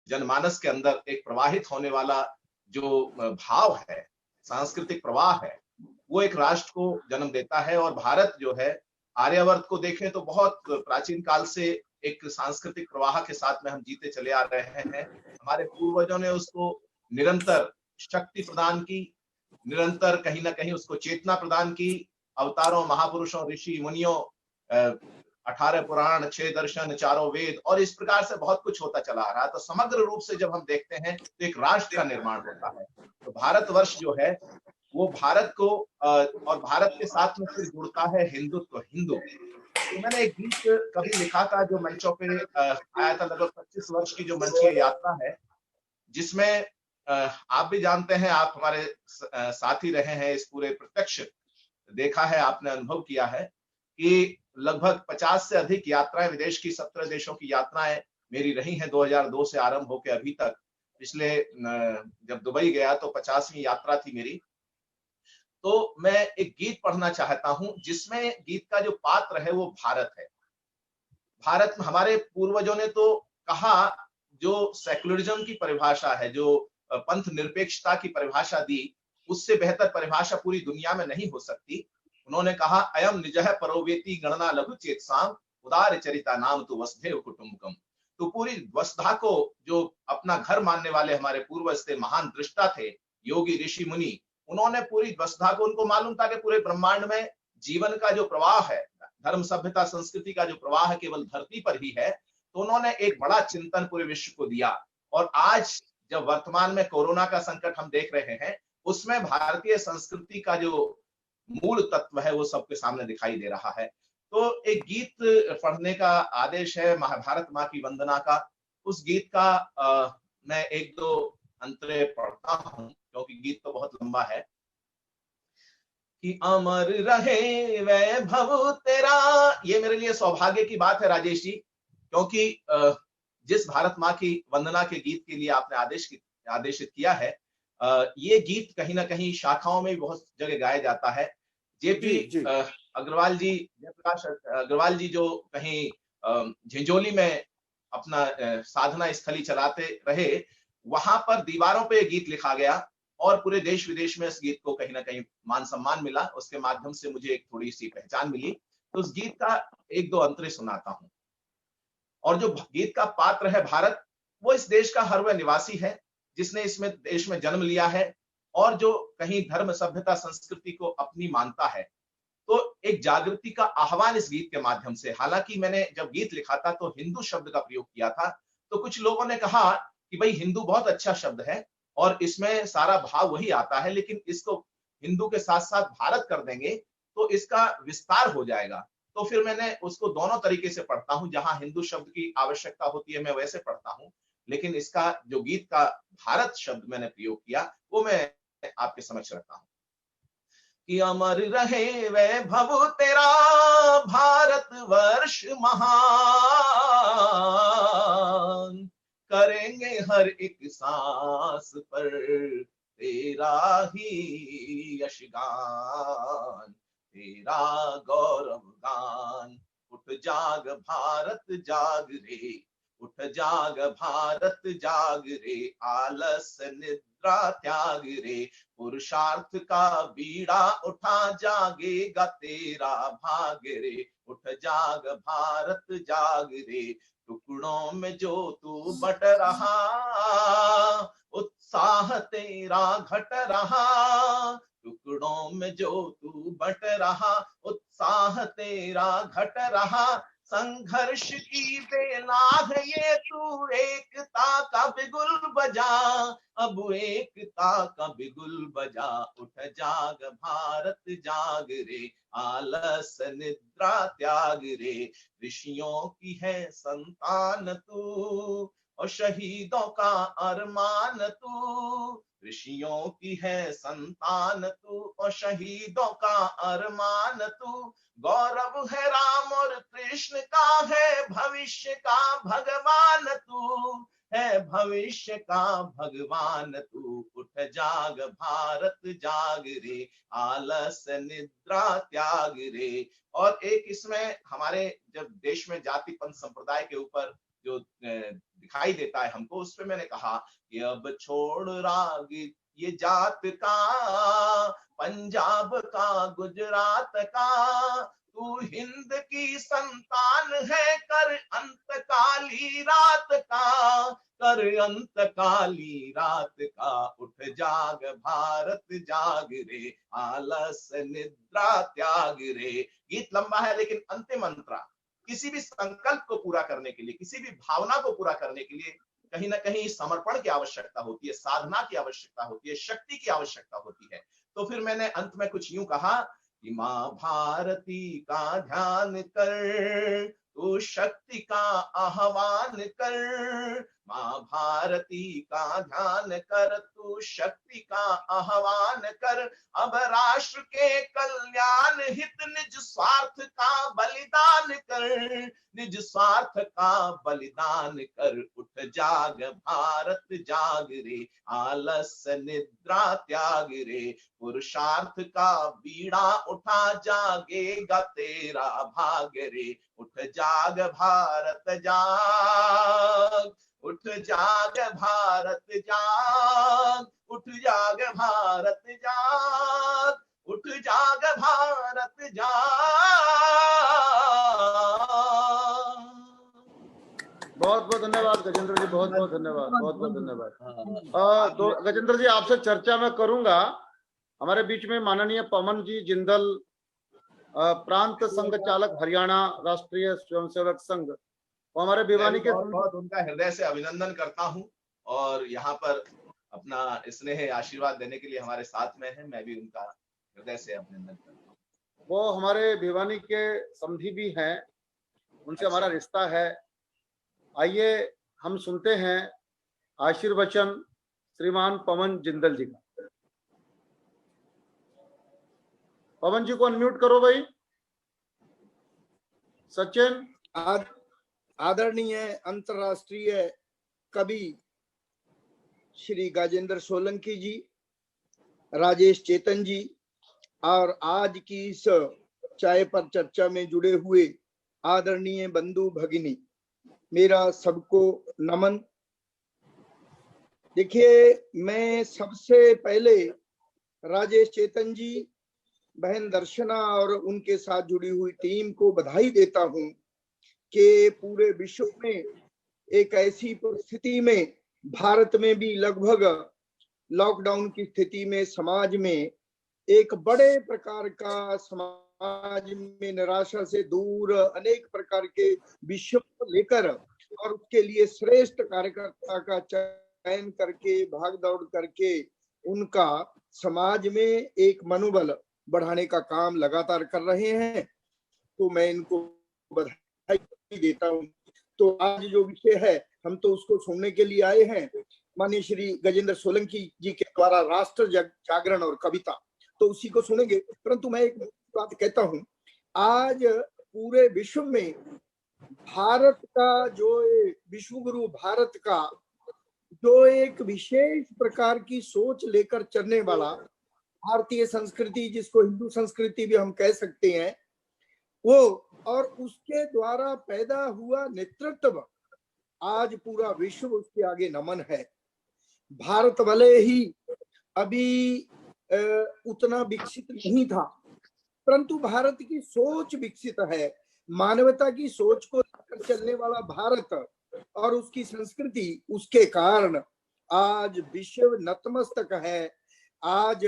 जनमानस के अंदर एक प्रवाहित होने वाला जो भाव है, सांस्कृतिक प्रवाह है, वो एक राष्ट्र को जन्म देता है। और भारत जो है, आर्यावर्त को देखें तो बहुत प्राचीन काल से एक सांस्कृतिक प्रवाह के साथ में हम जीते चले आ रहे हैं। हमारे पूर्वजों ने उसको निरंतर शक्ति प्रदान की, निरंतर कहीं ना कहीं उसको चेतना प्रदान की। अवतारों, महापुरुषों, ऋषि मुनियों, 18 पुराण, 6 दर्शन, चारों वेद, और इस प्रकार से बहुत कुछ होता चला आ रहा है। तो समग्र रूप से जब हम देखते हैं तो एक राष्ट्र का निर्माण होता है। तो भारतवर्ष जो है वो भारत को और भारत के साथ में फिर जुड़ता है हिंदुत्व, हिंदू। तो मैंने एक गीत कभी लिखा था जो मंचों पे आया था, लगभग 25 वर्ष की जो मंचीय यात्रा है, जिसमें आप भी जानते हैं, आप हमारे साथ ही रहे हैं, इस पूरे प्रत्यक्ष देखा है, आपने अनुभव किया है कि लगभग 50 से अधिक यात्राएं, विदेश की 17 देशों की यात्राएं मेरी रही हैं 2002 से आरंभ होकर अभी तक। पिछले जब दुबई गया तो 50वीं यात्रा थी मेरी। तो मैं एक गीत पढ़ना चाहता हूं जिसमें गीत का जो पात्र है वो भारत है। भारत में हमारे पूर्वजों ने तो कहा, जो सेकुलरिज्म की परिभाषा है, जो पंथ निरपेक्षता की परिभाषा दी, उससे बेहतर परिभाषा पूरी दुनिया में नहीं हो सकती। उन्होंने कहा, अयम निजः परोवेति गणना लघु चेतसाम उदार चरिता नाम तो वसुधैव कुटुंबकम। तो पूरी वसुधा को, जो अपना घर मानने वाले हमारे पूर्वज थे, महान दृष्टा थे, योगी ऋषि मुनि, उन्होंने पूरी वसुधा को, उनको मालूम था कि पूरे ब्रह्मांड में जीवन का जो प्रवाह है, धर्म सभ्यता संस्कृति का जो प्रवाह है, केवल धरती पर ही है। तो उन्होंने एक बड़ा चिंतन पूरे विश्व को दिया। और आज जब वर्तमान में कोरोना का संकट हम देख रहे हैं, उसमें भारतीय संस्कृति का जो मूल तत्व है वो सबके सामने दिखाई दे रहा है। तो एक गीत पढ़ने का आदेश है, महाभारत माँ की वंदना का। उस गीत का मैं एक दो अंतरे पढ़ता हूं, क्योंकि गीत तो बहुत लंबा है। कि अमर रहे वैभव तेरा, ये मेरे लिए सौभाग्य की बात है राजेश जी, क्योंकि जिस भारत माँ की वंदना के गीत के लिए आपने आदेशित किया है, ये गीत कहीं ना कहीं शाखाओं में बहुत जगह गाया जाता है। जेपी अग्रवाल जी, जयप्रकाश अग्रवाल जी, जो कहीं झिंझोली में अपना साधना स्थली चलाते रहे, वहां पर दीवारों पे गीत लिखा गया और पूरे देश विदेश में इस गीत को कहीं ना कहीं मान सम्मान मिला। उसके माध्यम से मुझे एक थोड़ी सी पहचान मिली। तो उस गीत का एक दो अंतरे सुनाता हूं। और जो गीत का पात्र है भारत, वो इस देश का हर वह निवासी है जिसने इसमें देश में जन्म लिया है और जो कहीं धर्म सभ्यता संस्कृति को अपनी मानता है। तो एक जागृति का आह्वान इस गीत के माध्यम से। हालांकि मैंने जब गीत लिखा था तो हिंदू शब्द का प्रयोग किया था, तो कुछ लोगों ने कहा कि भाई हिंदू बहुत अच्छा शब्द है और इसमें सारा भाव वही आता है, लेकिन इसको हिंदू के साथ साथ भारत कर देंगे तो इसका विस्तार हो जाएगा। तो फिर मैंने उसको दोनों तरीके से पढ़ता हूं, जहां हिंदू शब्द की आवश्यकता होती है मैं वैसे पढ़ता हूं, लेकिन इसका जो गीत का भारत शब्द मैंने प्रयोग किया वो मैं आपके समक्ष रखता हूं। कि अमर रहे वैभव तेरा भारत वर्ष महान, करेंगे हर एक सांस पर तेरा ही यशगान, तेरा गौरव गान। उठ जाग भारत जाग रे, उठ जाग भारत जाग रे, आलस निद्रा त्याग रे, पुरुषार्थ का बीड़ा उठा जागेगा तेरा भाग रे। उठ जाग भारत जाग रे, टुकड़ों में जो तू बट रहा, उत्साह तेरा घट रहा। टुकड़ों में जो तू बट रहा, उत्साह तेरा घट रहा। संघर्ष की बेला है ये तू, एकता का बिगुल बजा, अब एकता का बिगुल बजा। उठ जाग भारत जाग रे, आलस निद्रा त्याग रे। ऋषियों की है संतान तू और शहीदों का अरमान तू, ऋषियों की है संतान तू और शहीदों का अरमान तू। गौरव है राम और कृष्ण का, है भविष्य का भगवान तू, है भविष्य का भगवान तू। उठ जाग भारत जाग रे, आलस निद्रा त्याग रे। और एक इसमें हमारे जब देश में जाति पंथ संप्रदाय के ऊपर जो दिखाई देता है हमको, उस पे मैंने कहा कि अब छोड़ राग ये जात का, पंजाब का गुजरात का, तू हिंद की संतान है, कर अंत काली रात का, कर अंत काली रात का, उठ जाग भारत जाग रे, आलस निद्रा त्याग रे। गीत लंबा है लेकिन अंतिम मंत्रा किसी भी संकल्प को पूरा करने के लिए, किसी भी भावना को पूरा करने के लिए कहीं ना कहीं समर्पण की आवश्यकता होती है, साधना की आवश्यकता होती है, शक्ति की आवश्यकता होती है। तो फिर मैंने अंत में कुछ यूं कहा कि मां भारती का ध्यान कर, तू शक्ति का आह्वान कर, मां भारती का ध्यान कर, तू शक्ति का आह्वान कर, अब राष्ट्र के कल्याण हित निज स्वार्थ का बलिदान कर, निज स्वार्थ का बलिदान कर, उठ जाग भारत जाग रे, आलस निद्रा त्याग रे, पुरुषार्थ का बीड़ा उठा, जागेगा तेरा भाग रे, उठ जाग भारत जाग, उठ जाग भारत जाग, उठ जाग भारत जाग, उठ जाग भारत जाग। बहुत बहुत धन्यवाद गजेंद्र जी, बहुत बहुत धन्यवाद, बहुत बहुत धन्यवाद। तो गजेंद्र जी आपसे चर्चा मैं करूंगा। हमारे बीच में माननीय पवन जी जिंदल, प्रांत संघ चालक हरियाणा राष्ट्रीय स्वयंसेवक संघ, वो हमारे भिवानी के बहुत उनका हृदय से अभिनंदन करता हूं, और यहाँ पर अपना स्नेह आशीर्वाद देने के लिए हमारे साथ में है। मैं भी उनका हृदय से अभिनंदन करता हूँ। वो हमारे भिवानी के समधी भी हैं, उनसे हमारा रिश्ता है। आइए हम सुनते हैं आशीर्वचन श्रीमान पवन जिंदल जी का। पवन जी को अनम्यूट करो भाई। सचिन। आदरणीय अंतर्राष्ट्रीय कवि श्री गजेंद्र सोलंकी जी, राजेश चेतन जी, और आज की इस चाय पर चर्चा में जुड़े हुए आदरणीय बंधु भगिनी, मेरा सबको नमन। देखिए, मैं सबसे पहले राजेश चेतन जी, बहन दर्शना और उनके साथ जुड़ी हुई टीम को बधाई देता हूं कि पूरे विश्व में एक ऐसी परिस्थिति में, भारत में भी लगभग लॉकडाउन की स्थिति में, समाज में एक बड़े प्रकार का, समाज में निराशा से दूर अनेक प्रकार के विषयों को लेकर और उसके लिए श्रेष्ठ कार्यकर्ता का चयन करके, भाग दौड़ करके उनका समाज में एक मनोबल बढ़ाने का काम लगातार कर रहे हैं। तो मैं इनको बधाई देता हूं। तो आज जो विषय है, हम तो उसको सुनने के लिए आए हैं, माननीय श्री गजेंद्र सोलंकी जी के द्वारा राष्ट्र जागरण और कविता, तो उसी को सुनेंगे। परंतु मैं एक बात कहता हूं, आज पूरे विश्व में भारत का जो विश्व गुरु भारत का जो एक विशेष प्रकार की सोच लेकर चलने वाला भारतीय संस्कृति, जिसको हिंदू संस्कृति भी हम कह सकते हैं, वो और उसके द्वारा पैदा हुआ नेतृत्व, आज पूरा विश्व उसके आगे नमन है। भारत भले ही अभी उतना विकसित नहीं था, परंतु भारत की सोच विकसित है। मानवता की सोच को लेकर चलने वाला भारत और उसकी संस्कृति, उसके कारण आज विश्व नतमस्तक है। आज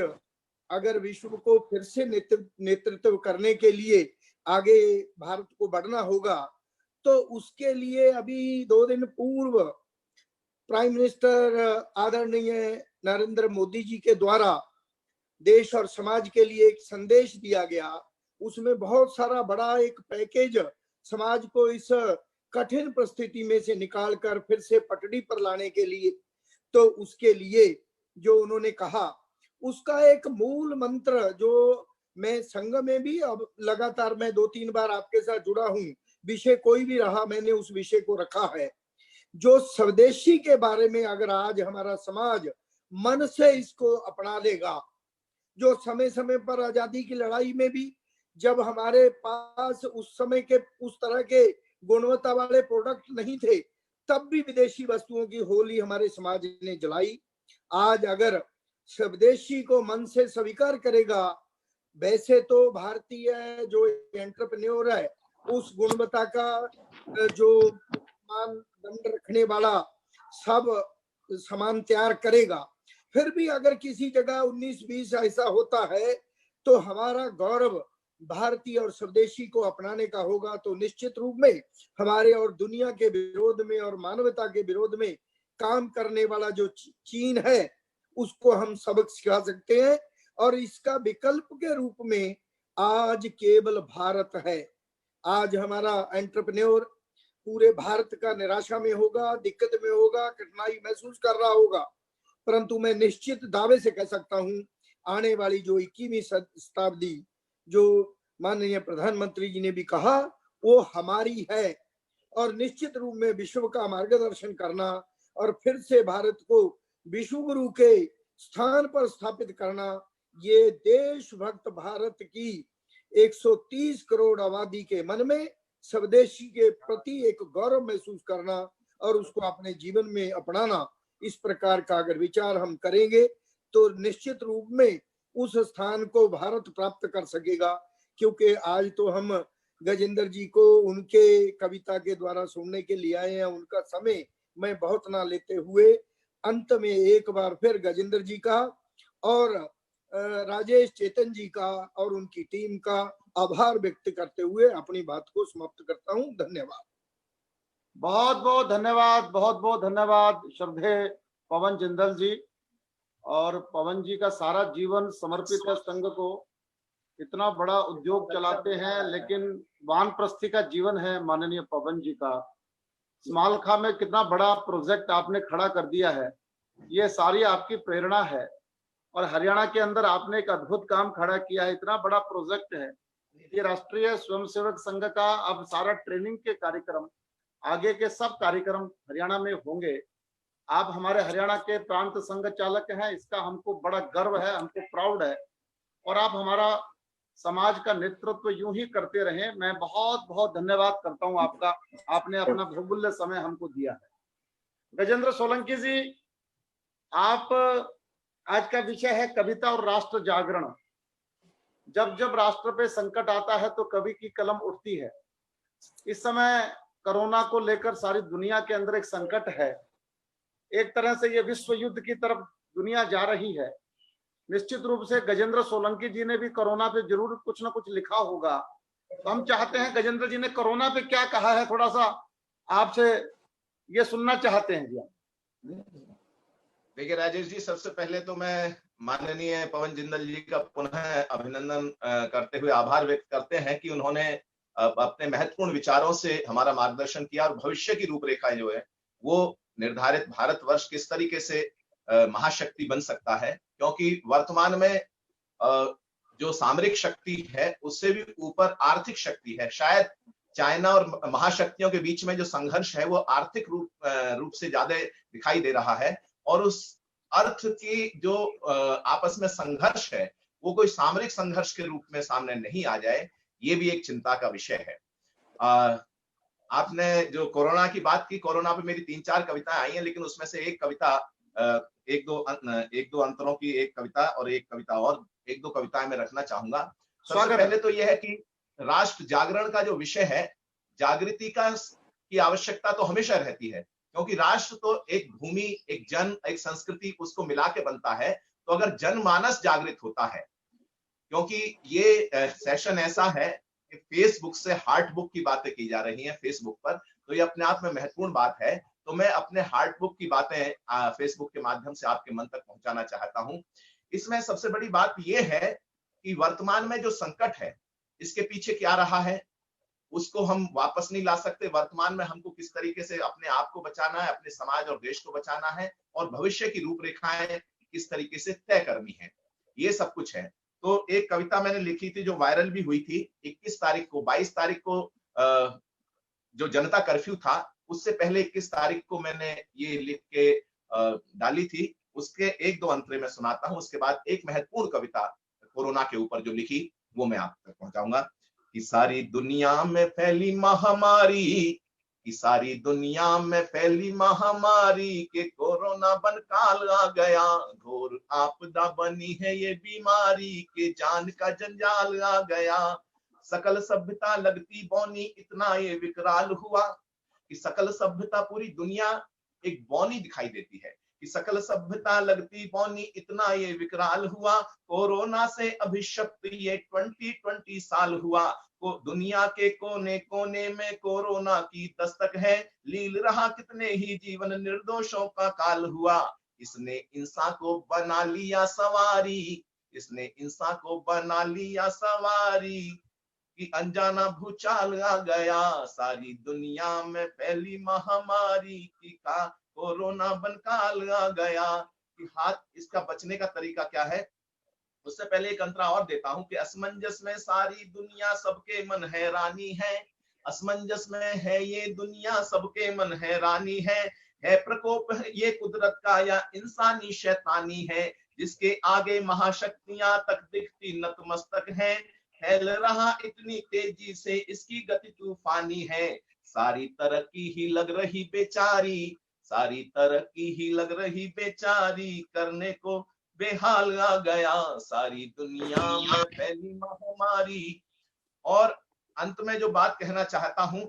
अगर विश्व को फिर से नेतृत्व करने के लिए आगे भारत को बढ़ना होगा, तो उसके लिए अभी 2 दिन पूर्व प्राइम मिनिस्टर आदरणीय नरेंद्र मोदी जी के द्वारा देश और समाज के लिए एक संदेश दिया गया। उसमें बहुत सारा बड़ा एक पैकेज समाज को इस कठिन परिस्थिति में से निकालकर फिर से पटड़ी पर लाने के लिए, तो उसके लिए जो उन्होंने कहा, उसका एक मूल मंत्र जो मैं संघ में भी अब लगातार मैं 2-3 बार आपके साथ जुड़ा हूं, विषय कोई भी रहा, मैंने उस विषय को रखा है। जो स्वदेशी के बारे में अगर आज हमारा समाज मन से इसको अपना लेगा, जो समय समय पर आजादी की लड़ाई में भी जब हमारे पास उस समय के उस तरह के गुणवत्ता वाले प्रोडक्ट नहीं थे, तब भी विदेशी वस्तुओं की होली हमारे समाज ने जलाई। आज अगर स्वदेशी को मन से स्वीकार करेगा, वैसे तो भारतीय जो एंटरप्रेन्योर है उस गुणवत्ता का जो मानदंड रखने वाला सब सामान तैयार करेगा। फिर भी अगर किसी जगह 19-20 ऐसा होता है तो हमारा गौरव भारतीय और स्वदेशी को अपनाने का होगा। तो निश्चित रूप में हमारे और दुनिया के विरोध में और मानवता के विरोध में काम करने वाला जो चीन है उसको हम सबक सिखा सकते हैं। और इसका विकल्प के रूप में आज केवल भारत है। आज हमारा एंटरप्रेन्योर पूरे भारत का निराशा में होगा, दिक्कत में होगा, कठिनाई महसूस कर रहा होगा, परंतु मैं निश्चित दावे से कह सकता हूं आने वाली जो 21वीं शताब्दी जो माननीय प्रधानमंत्री जी ने भी कहा वो हमारी है। और निश्चित रूप में विश्व का मार्गदर्शन करना और फिर से भारत को विश्व गुरु के स्थान पर स्थापित करना, ये देशभक्त भारत की 130 करोड़ आबादी के मन में स्वदेशी के प्रति एक गौरव महसूस करना और उसको अपने जीवन में अपनाना, इस प्रकार का अगर विचार हम करेंगे तो निश्चित रूप में उस स्थान को भारत प्राप्त कर सकेगा। क्योंकि आज तो हम गजेंद्र जी को उनके कविता के द्वारा सुनने के लिए आए हैं। उनका समय मैं बहुत ना लेते हुए अंत में एक बार फिर गजेंद्र जी का और राजेश चेतन जी का और उनकी टीम का आभार व्यक्त करते हुए अपनी बात को समाप्त करता हूं। धन्यवाद। बहुत बहुत धन्यवाद, बहुत बहुत धन्यवाद श्रद्धेय पवन जिंदल जी। और पवन जी का सारा जीवन समर्पित है संघ को। इतना बड़ा उद्योग चलाते हैं, लेकिन वानप्रस्थी का जीवन है माननीय पवन जी का। स्मालखा में कितना बड़ा प्रोजेक्ट आपने खड़ा कर दिया है, ये सारी आपकी प्रेरणा है। और हरियाणा के अंदर आपने एक अद्भुत काम खड़ा किया है, इतना बड़ा प्रोजेक्ट है। ये राष्ट्रीय स्वयंसेवक संघ का अब सारा ट्रेनिंग के कार्यक्रम, आगे के सब कार्यक्रम हरियाणा में होंगे। आप हमारे हरियाणा के प्रांत संघ चालक हैं, इसका हमको बड़ा गर्व है, हमको प्राउड है। और आप हमारा समाज का नेतृत्व यूं ही करते रहें। मैं बहुत बहुत धन्यवाद करता हूं आपका, आपने अपना बहुमूल्य समय हमको दिया है। गजेंद्र सोलंकी जी, आप, आज का विषय है कविता और राष्ट्र जागरण। जब जब राष्ट्र पे संकट आता है तो कवि की कलम उठती है। इस समय कोरोना को लेकर सारी दुनिया के अंदर एक संकट है। एक तरह से ये विश्व युद्ध की तरफ दुनिया जा रही है। निश्चित रूप से गजेंद्र सोलंकी जी ने भी कोरोना पे जरूर कुछ ना कुछ लिखा होगा। तो हम चाहते हैं गजेंद्र जी ने कोरोना पे क्या कहा है, थोड़ा सा आपसे ये सुनना चाहते हैं जी। देखिए राजेश जी, सबसे पहले तो मैं माननीय पवन जिंदल जी का पुनः अभिनंदन करते हुए आभार व्यक्त करते हैं कि उन्होंने अपने महत्वपूर्ण विचारों से हमारा मार्गदर्शन किया और भविष्य की रूपरेखा जो है वो निर्धारित भारतवर्ष किस तरीके से महाशक्ति बन सकता है। क्योंकि वर्तमान में जो सामरिक शक्ति है उससे भी ऊपर आर्थिक शक्ति है। शायद चाइना और महाशक्तियों के बीच में जो संघर्ष है वो आर्थिक रूप से ज्यादा दिखाई दे रहा है। और उस अर्थ की जो आपस में संघर्ष है वो कोई सामरिक संघर्ष के रूप में सामने नहीं आ जाए, ये भी एक चिंता का विषय है। आपने जो कोरोना की बात की, कोरोना पे मेरी 3-4 कविताएं आई हैं, लेकिन उसमें से एक कविता, एक दो अंतरों की एक कविता और एक कविता और एक दो कविताएं मैं रखना चाहूंगा। सबसे पहले तो यह है कि राष्ट्र जागरण का जो विषय है, जागृति की आवश्यकता तो हमेशा रहती है, क्योंकि राष्ट्र तो एक भूमि, एक जन, एक संस्कृति, उसको मिला के बनता है। तो अगर जनमानस जागृत होता है, क्योंकि ये सेशन ऐसा है कि फेसबुक से हार्ट बुक की बातें की जा रही हैं फेसबुक पर, तो ये अपने आप में महत्वपूर्ण बात है। तो मैं अपने हार्ट बुक की बातें फेसबुक के माध्यम से आपके मन तक पहुंचाना चाहता हूं। इसमें सबसे बड़ी बात यह है कि वर्तमान में जो संकट है इसके पीछे क्या रहा है उसको हम वापस नहीं ला सकते। वर्तमान में हमको किस तरीके से अपने आप को बचाना है, अपने समाज और देश को बचाना है, और भविष्य की रूपरेखाएं किस तरीके से तय करनी है, ये सब कुछ है। तो एक कविता मैंने लिखी थी जो वायरल भी हुई थी 21 तारीख को। 22 तारीख को जो जनता कर्फ्यू था उससे पहले 21 तारीख को मैंने ये लिख के डाली थी। उसके एक दो अंतरे मैं सुनाता हूं, उसके बाद एक महत्वपूर्ण कविता कोरोना के ऊपर जो लिखी वो मैं आप तक पहुंचाऊंगा। कि सारी दुनिया में फैली महामारी कि सारी दुनिया में फैली महामारी के कोरोना बन काल आ गया, घोर आपदा बनी है ये बीमारी के जान का जंजाल आ गया। सकल सभ्यता लगती बौनी इतना ये विकराल हुआ, कि सकल सभ्यता पूरी दुनिया एक बौनी दिखाई देती है, कि सकल सभ्यता लगती बौनी इतना ये विकराल हुआ। कोरोना से अभिशप्त ये 2020 साल हुआ, को दुनिया के कोने कोने में कोरोना की दस्तक है, लील रहा कितने ही जीवन निर्दोषों का काल हुआ। इसने इंसान को बना लिया सवारी, इसने इंसान को बना लिया सवारी, कि अनजाना भूचाल आ गया, सारी दुनिया में फैली महामारी की का कोरोना बनकाल आ गया। कि हाथ इसका बचने का तरीका क्या है, उससे पहले एक अंतरा और देता हूं कि असमंजस में सारी दुनिया सबके मन हैरानी है, असमंजस में है ये दुनिया सबके मन हैरानी है प्रकोप ये कुदरत का या इंसानी शैतानी है, जिसके आगे महाशक्तियां तक दिखती नतमस्तक है, फैल रहा इतनी तेजी से इसकी गति तूफानी है। सारी तरक्की ही लग रही बेचारी, सारी तरक्की ही लग रही बेचारी, करने को बेहाल आ गया, सारी दुनिया में फैली महामारी। और अंत में जो बात कहना चाहता हूं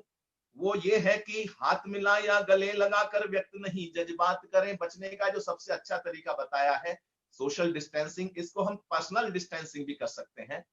वो ये है कि हाथ मिला या गले लगाकर व्यक्त नहीं जज्बात करें। बचने का जो सबसे अच्छा तरीका बताया है सोशल डिस्टेंसिंग, इसको हम पर्सनल डिस्टेंसिंग भी कर सकते हैं,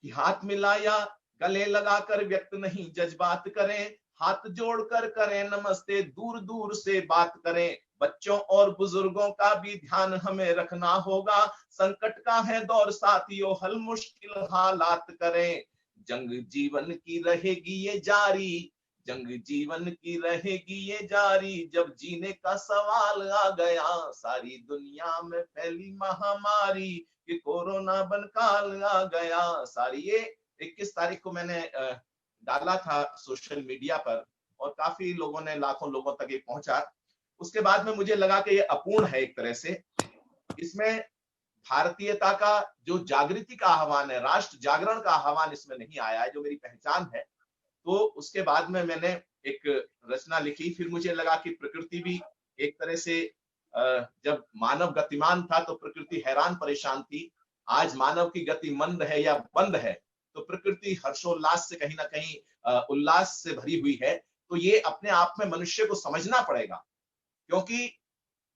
कि हाथ मिला या गले लगाकर व्यक्त नहीं जज्बात करें, हाथ जोड़कर करें नमस्ते, दूर दूर से बात करें। बच्चों और बुजुर्गों का भी ध्यान हमें रखना होगा, संकट का है दौर साथियों, हल मुश्किल हालात करें। जंग जीवन की रहेगी ये जारी, जंग जीवन की रहेगी ये जारी, जब जीने का सवाल आ गया, सारी दुनिया में फैली महामारी कि कोरोना बनकाल आ गया। सारी ये 21 तारीख को मैंने डाला था सोशल मीडिया पर और काफी लोगों ने, लाखों लोगों तक ये पहुंचा। उसके बाद में मुझे लगा कि ये अपूर्ण है एक तरह से, इसमें भारतीयता का जो जागृति का आह्वान है, राष्ट्र जागरण का आह्वान इसमें नहीं आया है, जो मेरी पहचान है। तो उसके बाद में मैंने एक रचना लिखी, फिर मुझे लगा कि प्रकृति भी एक तरह से, जब मानव गतिमान था तो प्रकृति हैरान परेशान थी, आज मानव की गति मंद है या बंद है तो प्रकृति हर्षोल्लास से कहीं ना कहीं उल्लास से भरी हुई है। तो ये अपने आप में मनुष्य को समझना पड़ेगा, क्योंकि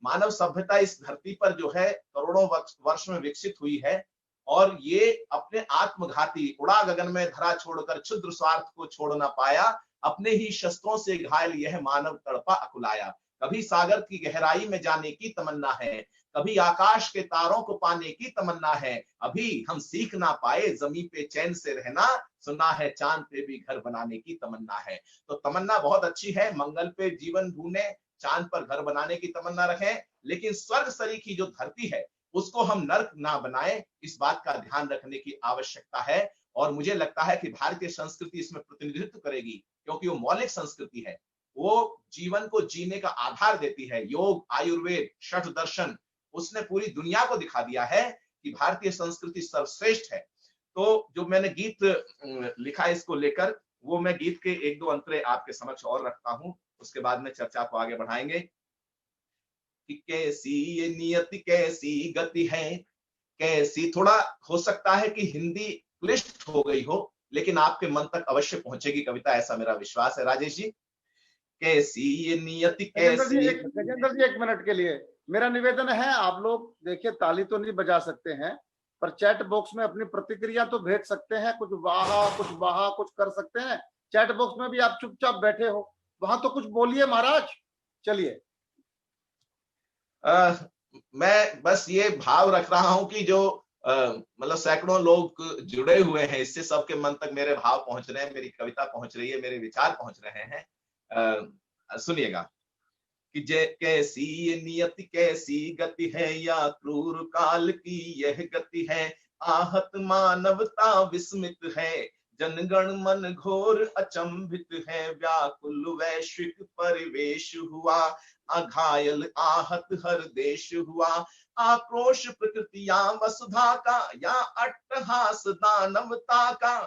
मानव सभ्यता इस धरती पर जो है करोड़ों वर्ष में विकसित हुई है, और ये अपने आत्मघाती उड़ा गगन में धरा छोड़कर क्षुद्र स्वार्थ को छोड़ ना पाया, अपने ही शस्त्रों से घायल यह मानव तड़पा अकुलाया। कभी सागर की गहराई में जाने की तमन्ना है, कभी आकाश के तारों को पाने की तमन्ना है, अभी हम सीख ना पाए जमीन पे चैन से रहना, सुना है चांद पे भी घर बनाने की तमन्ना है। तो तमन्ना बहुत अच्छी है, मंगल पे जीवन ढूंढे, चांद पर घर बनाने की तमन्ना रखें, लेकिन स्वर्ग सरीखी जो धरती है उसको हम नर्क ना बनाए, इस बात का ध्यान रखने की आवश्यकता है। और मुझे लगता है कि भारतीय संस्कृति इसमें प्रतिनिधित्व करेगी, क्योंकि वो मौलिक संस्कृति है, वो जीवन को जीने का आधार देती है। योग, आयुर्वेद, षट दर्शन, उसने पूरी दुनिया को दिखा दिया है कि भारतीय संस्कृति सर्वश्रेष्ठ है। तो जो मैंने गीत लिखा इसको लेकर, वो मैं गीत के एक दो अंतरे आपके समक्ष और रखता हूं, उसके बाद में चर्चा को आगे बढ़ाएंगे। कि कैसी ये नियति कैसी गति है, कैसी, थोड़ा हो सकता है कि हिंदी क्लिष्ट हो गई हो, लेकिन आपके मन तक अवश्य पहुंचेगी कविता, ऐसा मेरा विश्वास है। राजेश जी, कैसी ये नियति कैसी। गजेंद्र जी, एक मिनट के लिए मेरा निवेदन है, आप लोग देखिए ताली तो नहीं बजा सकते हैं, पर चैट बॉक्स में अपनी प्रतिक्रिया तो भेज सकते हैं, कुछ वाहा कुछ कर सकते हैं। चैट बॉक्स में भी आप चुपचाप बैठे हो, वहां तो कुछ बोलिए महाराज। चलिए, मैं बस ये भाव रख रहा हूं कि जो मतलब सैकड़ों लोग जुड़े हुए हैं, इससे सबके मन तक मेरे भाव पहुंच रहे हैं, मेरी कविता पहुंच रही है, मेरे विचार पहुंच रहे हैं। सुनिएगा कि कैसी ये नियति कैसी गति है, या क्रूर काल की यह गति है, आहत मानवता विस्मित है, जनगण मन घोर अचंभित है, व्याकुल वैश्विक परिवेश हुआ, अघायल आहत हर देश हुआ, आक्रोश प्रकृतियां वसुधा का, या अट्टहास दानवता का,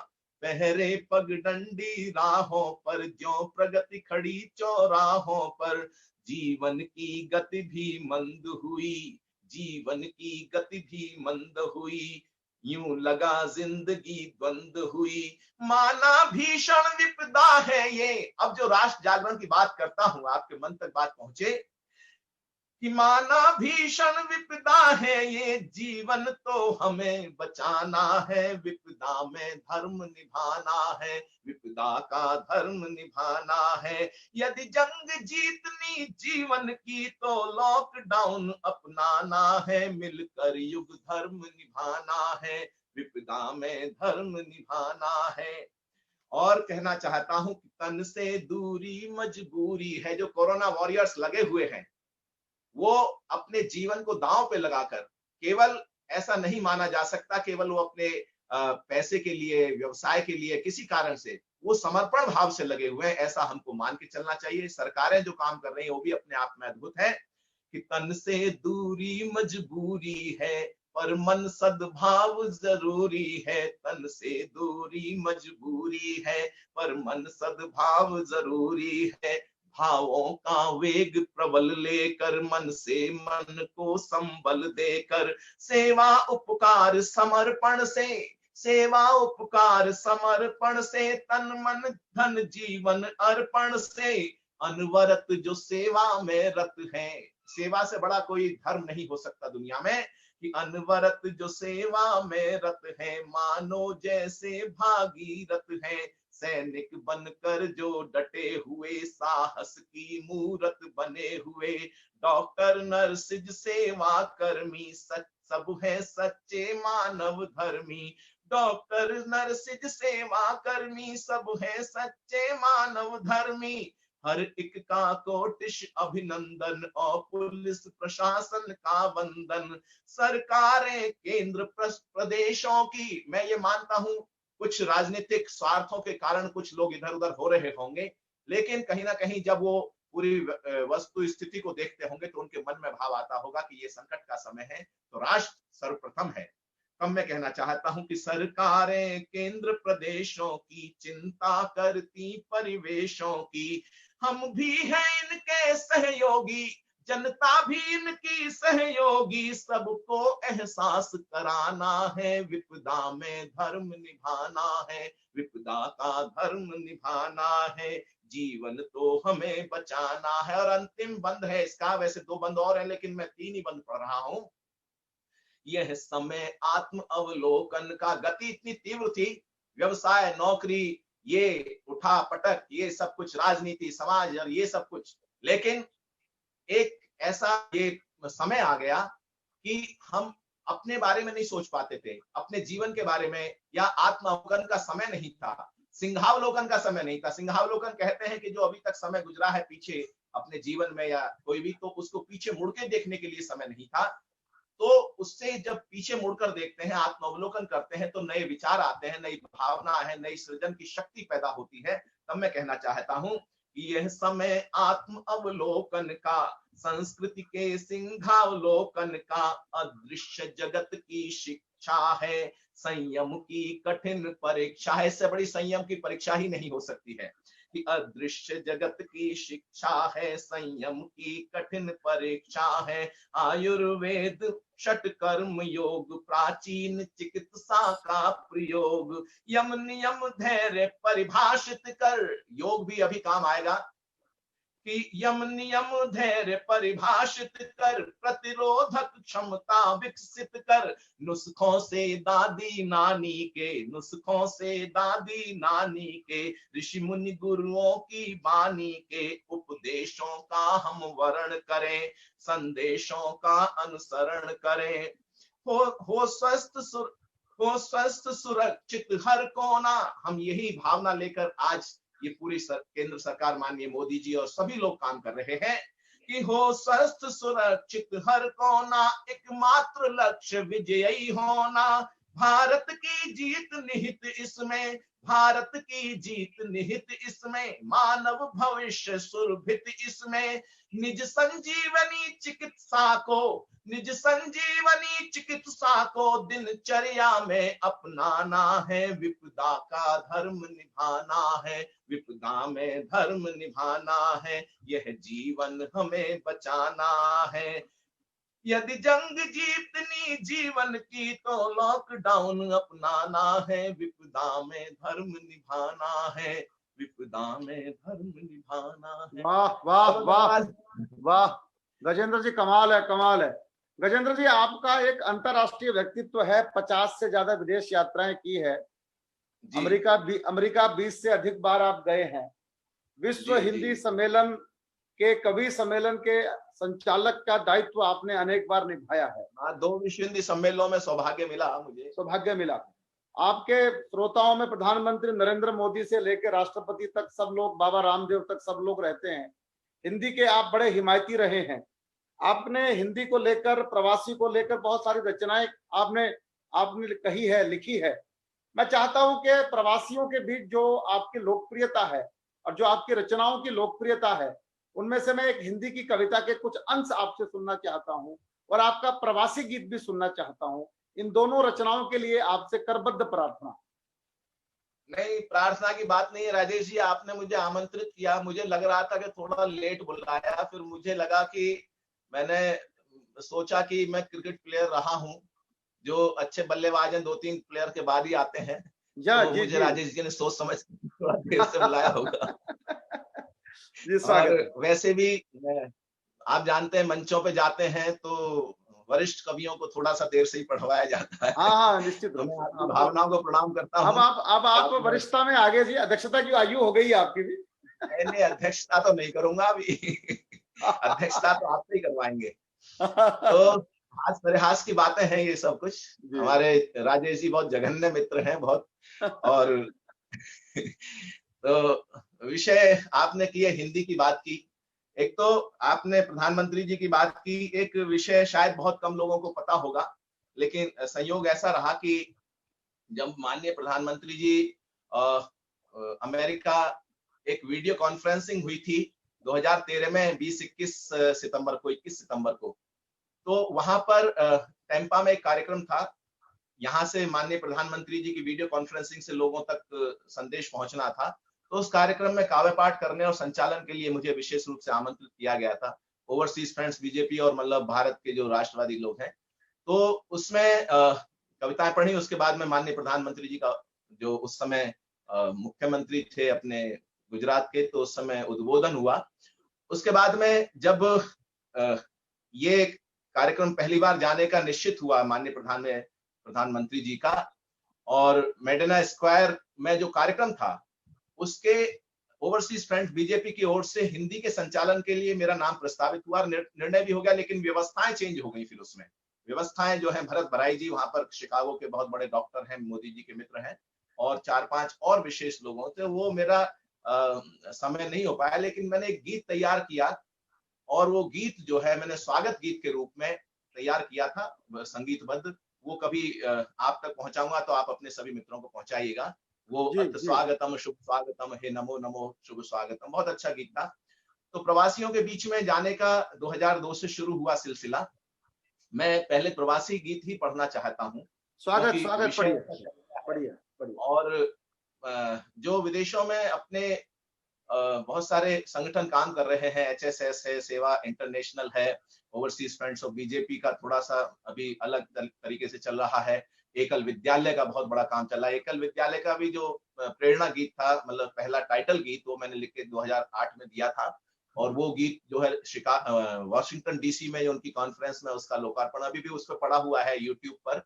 पहरे पगडंडी राहों पर, ज्यों प्रगति खड़ी चौराहों पर। जीवन की गति भी मंद हुई, जीवन की गति भी मंद हुई, यूं लगा जिंदगी द्वंद हुई। माना भीषण विपदा है ये। अब जो राष्ट्र जागरण की बात करता हूं, आपके मन तक बात पहुंचे कि माना भीषण विपदा है ये, जीवन तो हमें बचाना है, विपदा में धर्म निभाना है, विपदा का धर्म निभाना है। यदि जंग जीतनी जीवन की तो लॉकडाउन अपनाना है, मिलकर युग धर्म निभाना है, विपदा में धर्म निभाना है। और कहना चाहता हूं कि तन से दूरी मजबूरी है। जो कोरोना वॉरियर्स लगे हुए हैं, वो अपने जीवन को दांव पे लगाकर, केवल ऐसा नहीं माना जा सकता केवल वो अपने पैसे के लिए, व्यवसाय के लिए, किसी कारण से वो समर्पण भाव से लगे हुए हैं, ऐसा हमको मान के चलना चाहिए। सरकारें जो काम कर रही हैं वो भी अपने आप में अद्भुत है कि तन से दूरी मजबूरी है, पर मन सद्भाव जरूरी है। तन से दूरी मजबूरी है, पर मन सद्भाव जरूरी है। भावों का वेग प्रबल लेकर, मन से मन को संबल देकर, सेवा उपकार समर्पण से, सेवा उपकार समर्पण से, तन मन धन जीवन अर्पण से, अनवरत जो सेवा में रत है। सेवा से बड़ा कोई धर्म नहीं हो सकता दुनिया में, कि अनवरत जो सेवा में रत है, मानो जैसे भागीरथ है। सैनिक बनकर जो डटे हुए, साहस की मूरत बने हुए, डॉक्टर नर्सिज सेवा कर्मी, सब है सच्चे मानव धर्मी। डॉक्टर नर्सिज सेवा कर्मी, सब है सच्चे मानव धर्मी। हर एक का कोटिश अभिनंदन, और पुलिस प्रशासन का वंदन। सरकारें केंद्र प्रदेशों की, मैं ये मानता हूं कुछ राजनीतिक स्वार्थों के कारण कुछ लोग इधर उधर हो रहे होंगे, लेकिन कहीं ना कहीं जब वो पूरी वस्तु स्थिति को देखते होंगे तो उनके मन में भाव आता होगा कि ये संकट का समय है, तो राष्ट्र सर्वप्रथम है। तब मैं कहना चाहता हूं कि सरकारें केंद्र प्रदेशों की चिंता करती परिवेशों की। हम भी हैं इनके सहयोगी, जनता भी इनकी सहयोगी। सबको एहसास कराना है, विपदा में धर्म निभाना है, विपदा का धर्म निभाना है। जीवन तो हमें बचाना है। और अंतिम बंद है इसका, वैसे 2 बंद और है लेकिन मैं 3 ही बंद पढ़ रहा हूं। यह समय आत्म अवलोकन का। गति इतनी तीव्र थी, व्यवसाय, नौकरी, ये उठा पटक, ये सब कुछ, राजनीति, समाज और ये सब कुछ, लेकिन एक ऐसा ये समय आ गया कि हम अपने बारे में नहीं सोच पाते थे, अपने जीवन के बारे में, या आत्मावलोकन का समय नहीं था, सिंहावलोकन का समय नहीं था। सिंहावलोकन कहते हैं कि जो अभी तक समय गुजरा है पीछे अपने जीवन में या कोई भी, तो उसको पीछे मुड़ के देखने के लिए समय नहीं था। तो उससे जब पीछे मुड़कर देखते हैं, आत्मावलोकन करते हैं, तो नए विचार आते हैं, नई भावना है, नई सृजन की शक्ति पैदा होती है। तब मैं कहना चाहता हूं कि यह समय आत्म अवलोकन का, संस्कृति के सिंहावलोकन का, अदृश्य जगत की शिक्षा है, संयम की कठिन परीक्षा है। इससे बड़ी संयम की परीक्षा ही नहीं हो सकती है कि अदृश्य जगत की शिक्षा है, संयम की कठिन परीक्षा है। आयुर्वेद षट कर्म योग, प्राचीन चिकित्सा का प्रयोग, यम नियम धैर्य परिभाषित कर। योग भी अभी काम आएगा कि यम नियम धैर्य परिभाषित कर, प्रतिरोधक क्षमता विकसित कर। नुस्खों से दादी नानी के, नुस्खों से दादी नानी के, ऋषि मुनि गुरुओं की बानी के, उपदेशों का हम वर्ण करें, संदेशों का अनुसरण करें। हो स्वस्थ सुरक्षित हर कोना। हम यही भावना लेकर आज ये पूरी केंद्र सरकार, माननीय मोदी जी और सभी लोग काम कर रहे हैं कि हो स्वस्थ सुरक्षित हर कोना, एकमात्र लक्ष्य विजयी होना। भारत की जीत निहित इसमें, भारत की जीत निहित इसमें, मानव भविष्य सुरभित इसमें। निज संजीवनी चिकित्सा को, निज संजीवनी चिकित्सा को दिनचर्या में अपनाना है, विपदा का धर्म निभाना है, विपदा में धर्म निभाना है, यह जीवन हमें बचाना है। यदि जंग जीतनी जीवन की तो लॉकडाउन अपनाना है, विपदा में धर्म निभाना है, विपदा में धर्म निभाना है। वाह वाह वाह वाह, गजेंद्र जी कमाल है, कमाल है। गजेंद्र जी, आपका एक अंतरराष्ट्रीय व्यक्तित्व है, 50 से ज्यादा विदेश यात्राएं की है, अमेरिका 20 से अधिक बार आप गए हैं, विश्व हिंदी सम्मेलन के कवि सम्मेलन के संचालक का दायित्व आपने अनेक बार निभाया है। 2 विश्व हिंदी सम्मेलनों में सौभाग्य मिला, मुझे सौभाग्य मिला। आपके श्रोताओं में प्रधानमंत्री नरेंद्र मोदी से लेकर राष्ट्रपति तक सब लोग, बाबा रामदेव तक सब लोग रहते हैं। हिंदी के आप बड़े हिमायती रहे हैं। आपने हिंदी को लेकर, प्रवासी को लेकर बहुत सारी रचनाएं आपने कही है, लिखी है। मैं चाहता हूं कि प्रवासियों के बीच जो आपकी लोकप्रियता है और जो आपकी रचनाओं की लोकप्रियता है, उनमें से मैं एक हिंदी की कविता के कुछ अंश आपसे सुनना चाहता हूं और आपका प्रवासी गीत भी सुनना चाहता हूं। इन दोनों रचनाओं के लिए आपसे करबद्ध प्रार्थना। नहीं, प्रार्थना की बात नहीं है राजेश जी, आपने मुझे आमंत्रित किया, मुझे लग रहा था कि थोड़ा लेट बुलाया, फिर मुझे लगा कि मैंने सोचा कि मैं क्रिकेट प्लेयर रहा हूं, जो अच्छे बल्लेबाज हैं 2-3 प्लेयर के बाद ही आते हैं, तो मुझे राजेश जी ने सोच समझ थोड़ा देर से बुलाया होगा। और वैसे भी आप जानते हैं मंचों पे जाते हैं तो वरिष्ठ कवियों को थोड़ा सा देर से ही पढ़वाया जाता है। हाँ, निश्चित रूप से आपकी भावनाओं को प्रणाम करता हूँ। अब आप वरिष्ठता में आगे जी, अध्यक्षता की आयु हो गई है आपकी भी। नहीं, अध्यक्षता तो नहीं करूंगा अभी। अध्यक्षता तो आपसे ही करवाएंगे। तो हास परिहास की बातें हैं ये सब कुछ। हमारे राजेश जी बहुत जघन्य मित्र हैं, बहुत। और तो विषय आपने किए, हिंदी की बात की, एक तो आपने प्रधानमंत्री जी की बात की, एक विषय शायद बहुत कम लोगों को पता होगा, लेकिन संयोग ऐसा रहा कि जब माननीय प्रधानमंत्री जी अमेरिका एक वीडियो कॉन्फ्रेंसिंग हुई थी 2013 में 21 सितंबर को, तो वहां पर टेम्पा में एक कार्यक्रम था। यहाँ से माननीय प्रधानमंत्री जी की वीडियो कॉन्फ्रेंसिंग से लोगों तक संदेश पहुंचना था। तो उस कार्यक्रम में काव्य पाठ करने और संचालन के लिए मुझे विशेष रूप से आमंत्रित किया गया था। ओवरसीज फ्रेंड्स बीजेपी और मतलब भारत के जो राष्ट्रवादी लोग हैं, तो उसमें कविताएं पढ़ी। उसके बाद में माननीय प्रधानमंत्री जी का जो उस समय मुख्यमंत्री थे अपने गुजरात के, तो उस समय उद्बोधन हुआ। उसके बाद में जब ये कार्यक्रम पहली बार जाने का निश्चित हुआ माननीय प्रधानमंत्री जी का, और मेडना स्क्वायर में जो कार्यक्रम था उसके ओवरसीज फ्रंट बीजेपी की ओर से हिंदी के संचालन के लिए मेरा नाम प्रस्तावित हुआ, निर्णय भी हो गया, लेकिन व्यवस्थाएं चेंज हो गई। फिर उसमें व्यवस्थाएं जो है, भरत बराई जी वहां पर शिकागो के बहुत बड़े डॉक्टर हैं, मोदी जी के मित्र हैं, और 4-5 और विशेष लोगों थे। वो मेरा समय नहीं हो पाया, लेकिन मैंने एक गीत तैयार किया, और वो गीत जो है मैंने स्वागत गीत के रूप में तैयार किया था, संगीतबद्ध। वो कभी आप तक पहुंचाऊंगा तो आप अपने सभी मित्रों को पहुंचाइएगा। वो स्वागतम शुभ स्वागतम, हे नमो नमो शुभ स्वागतम, बहुत अच्छा गीत था। तो प्रवासियों के बीच में जाने का 2002 से शुरू हुआ सिलसिला। मैं पहले प्रवासी गीत ही पढ़ना चाहता हूँ। स्वागत पढ़िए। और जो विदेशों में अपने बहुत सारे संगठन काम कर रहे हैं, HSS है, सेवा इंटरनेशनल है, ओवरसीज फ्रंट्स ऑफ बीजेपी का थोड़ा सा अभी अलग तरीके से चल रहा है, एकल विद्यालय का बहुत बड़ा काम चल रहा है। एकल विद्यालय का भी जो प्रेरणा गीत था, मतलब पहला टाइटल गीत, वो मैंने लिख के 2008 में दिया था, और वो गीत जो है वॉशिंगटन DC में जो उनकी कॉन्फ्रेंस में उसका लोकार्पण अभी भी उस पर पड़ा हुआ है यूट्यूब पर,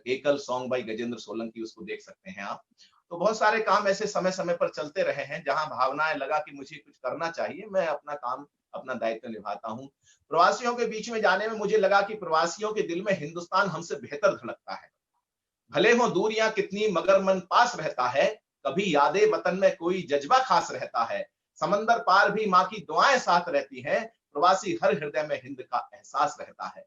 एकल सॉन्ग बाय गजेंद्र सोलंकी, उसको देख सकते हैं आप। तो बहुत सारे काम ऐसे समय समय पर चलते रहे हैं, जहां भावनाएं लगा कि मुझे कुछ करना चाहिए, मैं अपना काम, अपना दायित्व निभाता हूं। प्रवासियों के बीच में जाने में मुझे लगा कि प्रवासियों के दिल में हिंदुस्तान हमसे बेहतर धड़कता है। भले हो दूरियां कितनी मगर मन पास रहता है, कभी यादें वतन में कोई जज्बा खास रहता है। समंदर पार भी माँ की दुआएं साथ रहती हैं, प्रवासी हर हृदय में हिंद का एहसास रहता है।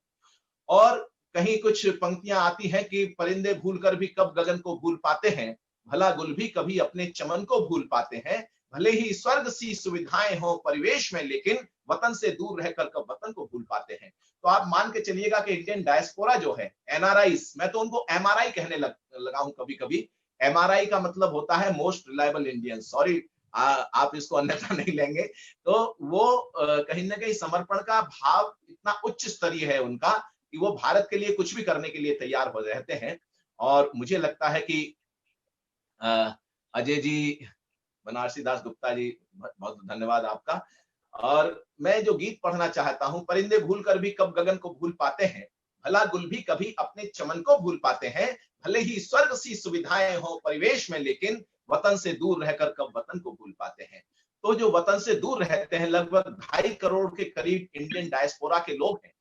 और कहीं कुछ पंक्तियां आती हैं कि परिंदे भूलकर भी कब गगन को भूल पाते हैं, भला गुल भी कभी अपने चमन को भूल पाते हैं, भले ही स्वर्ग सी सुविधाएं हो परिवेश में, लेकिन वतन से दूर रहकर कब वतन को भूल पाते हैं। तो आप मान के चलिएगा कि इंडियन डायस्पोरा जो है, एनआरआईस, मैं तो उनको एमआरआई कहने लगा हूं कभी कभी। एमआरआई का मतलब होता है मोस्ट रिलायबल इंडियन, सॉरी आप इसको अन्यथा नहीं लेंगे। तो वो कहीं ना कहीं समर्पण का भाव इतना उच्च स्तरीय है उनका कि वो भारत के लिए कुछ भी करने के लिए तैयार हो रहते हैं। और मुझे लगता है कि अजय जी, बनारसी दास गुप्ता जी, बहुत धन्यवाद आपका। और मैं जो गीत पढ़ना चाहता हूं, परिंदे भूल कर भी कब गगन को भूल पाते हैं, भला गुल भी कभी अपने चमन को भूल पाते हैं, भले ही स्वर्ग सी सुविधाएं हो परिवेश में, लेकिन वतन से दूर रहकर कब वतन को भूल पाते हैं। तो जो वतन से दूर रहते हैं, लगभग 2.5 करोड़ के करीब इंडियन डायस्पोरा के लोग हैं।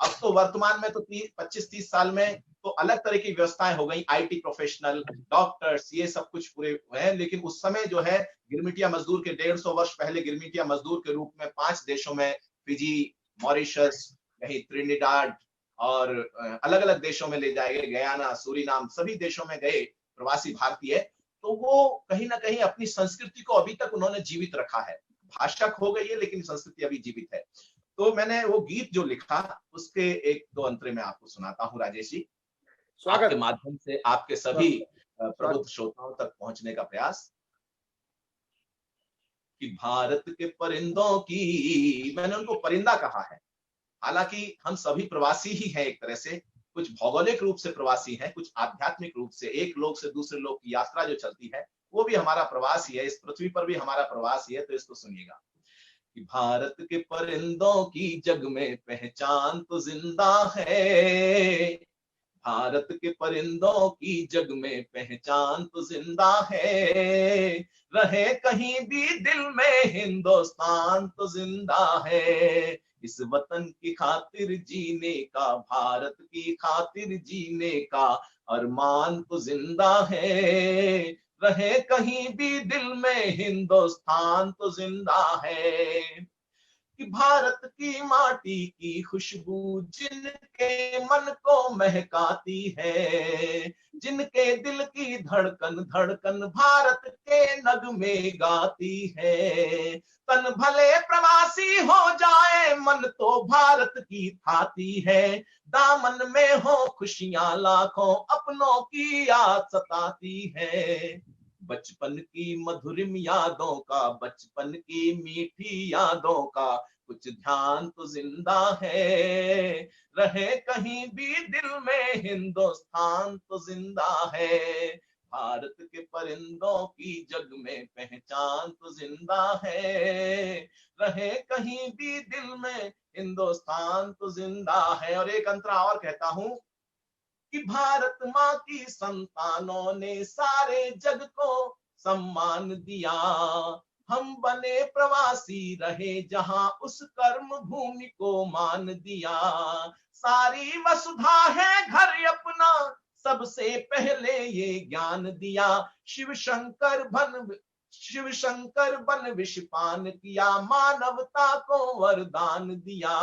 अब तो वर्तमान में तो 25-30 साल में तो अलग तरह की व्यवस्थाएं हो गई, आईटी प्रोफेशनल, डॉक्टर्स, ये सब कुछ पूरे हुए हैं। लेकिन उस समय जो है गिरमिटिया मजदूर के 150 वर्ष पहले गिरमिटिया मजदूर के रूप में 5 देशों में, फिजी, मॉरिशस, कहीं त्रिनिडाद और अलग अलग देशों में ले जाए गए, गयाना, सूरीनाम, सभी देशों में गए प्रवासी भारतीय। तो वो कहीं ना कहीं अपनी संस्कृति को अभी तक उन्होंने जीवित रखा है। भाषा खो गई है लेकिन संस्कृति अभी जीवित है। तो मैंने वो गीत जो लिखा उसके 1-2 अंतरे में आपको सुनाता हूँ राजेश जी, आपके माध्यम से आपके सभी प्रबुद्ध श्रोताओं तक पहुंचने का प्रयास। कि भारत के परिंदों की, मैंने उनको परिंदा कहा है, हालांकि हम सभी प्रवासी ही हैं एक तरह से। कुछ भौगोलिक रूप से प्रवासी हैं, कुछ आध्यात्मिक रूप से, एक लोक से दूसरे लोक की यात्रा जो चलती है वो भी हमारा प्रवास ही है, इस पृथ्वी पर भी हमारा प्रवास ही है। तो इसको सुनिएगा कि भारत के परिंदों की जग में पहचान तो जिंदा है, भारत के परिंदों की जग में पहचान तो जिंदा है, रहे कहीं भी दिल में हिंदुस्तान तो जिंदा है, इस वतन की खातिर जीने का, भारत की खातिर जीने का अरमान तो जिंदा है, रहे कहीं भी दिल में हिंदुस्तान तो जिंदा है। कि भारत की माटी की खुशबू जिनके मन को महकाती है, जिनके दिल की धड़कन धड़कन भारत के नगमे गाती है, तन भले प्रवासी हो जाए मन तो भारत की थाती है, दामन में हो खुशियां लाखों अपनों की याद सताती है, बचपन की मधुरिम यादों का, बचपन की मीठी यादों का कुछ ध्यान तो जिंदा है, रहे कहीं भी दिल में हिंदुस्तान तो जिंदा है, भारत के परिंदों की जग में पहचान तो जिंदा है, रहे कहीं भी दिल में हिंदुस्तान तो जिंदा है। और एक अंतरा और कहता हूं कि भारत माँ की संतानों ने सारे जग को सम्मान दिया, हम बने प्रवासी रहे जहां उस कर्म भूमि को मान दिया, सारी वसुधा है घर अपना सबसे पहले ये ज्ञान दिया, शिव शंकर बन विषपान किया, मानवता को वरदान दिया,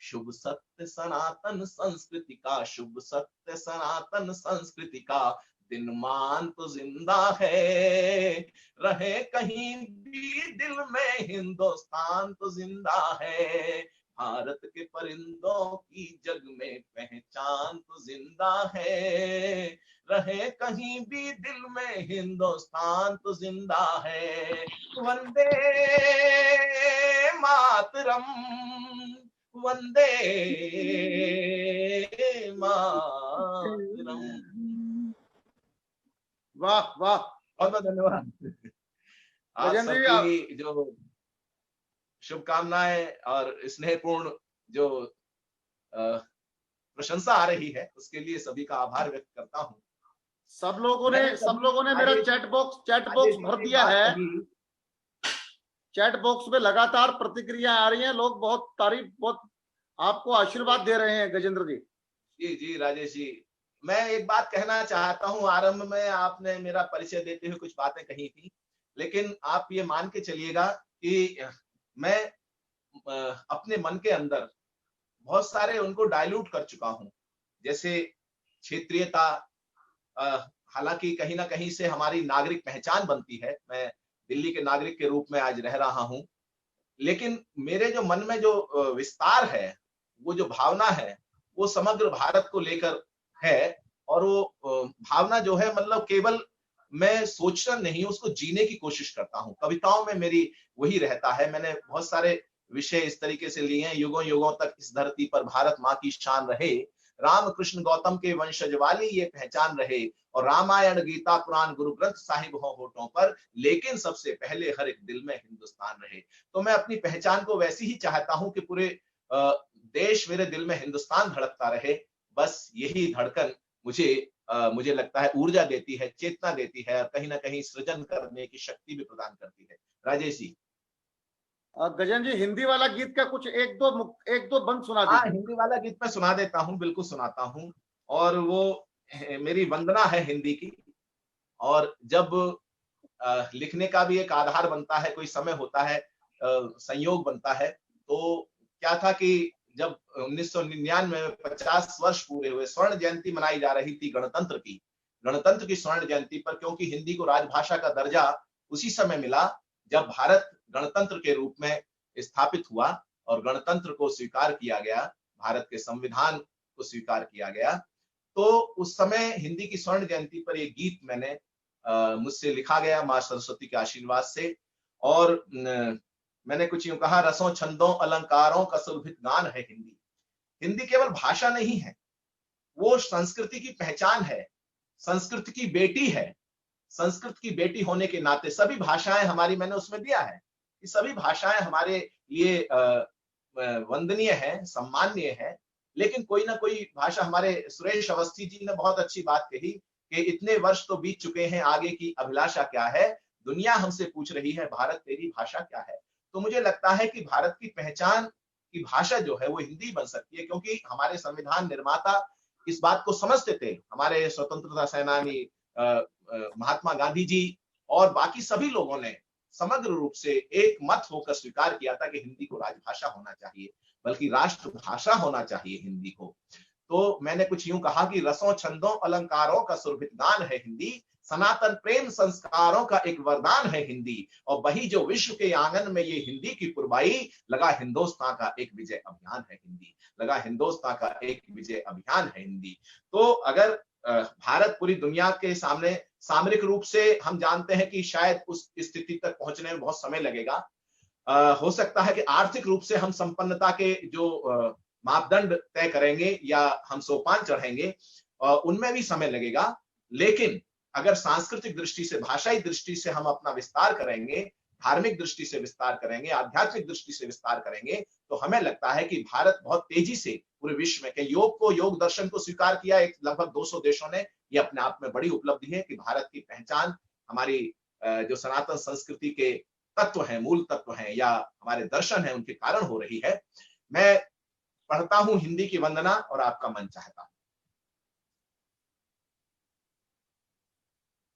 शुभ सत्य सनातन संस्कृति का, शुभ सत्य सनातन संस्कृति का दिन मान तो जिंदा है, रहे कहीं भी दिल में हिंदुस्तान तो जिंदा है, भारत के परिंदों की जग में पहचान तो जिंदा है, रहे कहीं भी दिल में हिंदुस्तान तो जिंदा है, वंदे मातरम, वंदे मातरम। वाह वाह, बहुत बहुत धन्यवाद। आप सबकी जो शुभकामनाएं और स्नेहपूर्ण जो प्रशंसा आ रही है उसके लिए सभी का आभार व्यक्त करता हूं। सब लोगों ने मेरा चैट बॉक्स भर दिया है। चैट बॉक्स में लगातार प्रतिक्रिया आ रही हैं, लोग बहुत तारीफ, बहुत आपको आशीर्वाद दे रहे हैं गजेंद्र जी। जी जी राजेश जी, मैं एक बात कहना चाहता हूं। आरंभ में आपने मेरा परिचय देते हुए कुछ बातें कही थी, लेकिन आप ये मान के चलिएगा कि मैं अपने मन के अंदर बहुत सारे उनको डाइल्यूट कर चुका हूं। जैसे क्षेत्रीयता, हालांकि कहीं ना कहीं से हमारी नागरिक पहचान बनती है। मैं दिल्ली के नागरिक के रूप में आज रह रहा हूं, लेकिन मेरे जो मन में जो विस्तार है, वो जो भावना है, वो समग्र भारत को लेकर है। और वो भावना जो है, मतलब केवल मैं सोचना नहीं, उसको जीने की कोशिश करता हूँ। कविताओं में मेरी वही रहता है। मैंने बहुत सारे विषय इस तरीके से लिए हैं। युगों युगों तक इस धरती पर भारत माँ की शान रहे, राम कृष्ण गौतम के वंशज वाली ये पहचान रहे, और रामायण गीता पुराण गुरु ग्रंथ साहिब हो होठों पर, लेकिन सबसे पहले हर एक दिल में हिंदुस्तान रहे। तो मैं अपनी पहचान को वैसी ही चाहता हूं कि पूरे देश मेरे दिल में हिंदुस्तान धड़कता रहे। बस यही धड़कन मुझे लगता है ऊर्जा देती है, चेतना देती है, और कहीं ना कहीं सृजन करने की शक्ति भी प्रदान करती है। राजेश जी। गजेंद्र जी, हिंदी वाला गीत का कुछ एक दो बंद सुना हाँ, दीजिए। हिंदी वाला गीत मैं सुना देता हूँ, बिल्कुल सुनाता हूँ। और वो मेरी वंदना है हिंदी की। और जब लिखने का भी एक आधार बनता है, कोई समय होता है, संयोग बनता है। तो क्या था कि जब 1999 में 50 वर्ष पूरे हुए, स्वर्ण जयंती मनाई जा रही थी गणतंत्र की स्वर्ण जयंती पर, क्योंकि हिंदी को राजभाषा का दर्जा उसी समय मिला जब भारत गणतंत्र के रूप में स्थापित हुआ और गणतंत्र को स्वीकार किया गया, भारत के संविधान को स्वीकार किया गया। तो उस समय हिंदी की स्वर्ण जयंती पर यह गीत मुझसे लिखा गया मां सरस्वती के आशीर्वाद से। और मैंने कुछ यूं कहा, रसों छंदों अलंकारों का सुलभित गान है हिंदी। हिंदी केवल भाषा नहीं है, वो संस्कृति की पहचान है, संस्कृत की बेटी है। संस्कृत की बेटी होने के नाते सभी भाषाएं हमारी, मैंने उसमें दिया है कि सभी भाषाएं हमारे लिए वंदनीय है, सम्माननीय है। लेकिन कोई ना कोई भाषा, हमारे सुरेश अवस्थी जी ने बहुत अच्छी बात कही कि इतने वर्ष तो बीत चुके हैं, आगे की अभिलाषा क्या है? दुनिया हमसे पूछ रही है, भारत तेरी भाषा क्या है? तो मुझे लगता है कि भारत की पहचान की भाषा जो है वो हिंदी बन सकती है, क्योंकि हमारे संविधान निर्माता इस बात को समझते थे। हमारे स्वतंत्रता सेनानी महात्मा गांधी जी और बाकी सभी लोगों ने समग्र रूप से एक मत होकर स्वीकार किया था कि हिंदी को राजभाषा होना चाहिए, बल्कि राष्ट्रभाषा होना चाहिए हिंदी को। तो मैंने कुछ यूं कहा कि रसों छंदों अलंकारों का सुरभित गान है हिंदी, सनातन प्रेम संस्कारों का एक वरदान है हिंदी, और वही जो विश्व के आंगन में ये हिंदी की पुरवाई, लगा हिंदुस्तान का एक विजय अभियान है हिंदी, लगा हिंदुस्तान का एक विजय अभियान है हिंदी। तो अगर भारत पूरी दुनिया के सामने सामरिक रूप से, हम जानते हैं कि शायद उस स्थिति तक पहुंचने में बहुत समय लगेगा। हो सकता है कि आर्थिक रूप से हम संपन्नता के जो मापदंड तय करेंगे या हम सोपान चढ़ेंगे, उनमें भी समय लगेगा। लेकिन अगर सांस्कृतिक दृष्टि से, भाषाई दृष्टि से हम अपना विस्तार करेंगे, धार्मिक दृष्टि से विस्तार करेंगे, आध्यात्मिक दृष्टि से विस्तार करेंगे, तो हमें लगता है कि भारत बहुत तेजी से पूरे विश्व में के योग दर्शन को स्वीकार किया एक लगभग 200 देशों ने। ये अपने आप में बड़ी उपलब्धि है कि भारत की पहचान हमारी जो सनातन संस्कृति के तत्व हैं, मूल तत्व हैं, या हमारे दर्शन हैं, उनके कारण हो रही है। मैं पढ़ता हूं हिंदी की वंदना और आपका मन चाहता हूं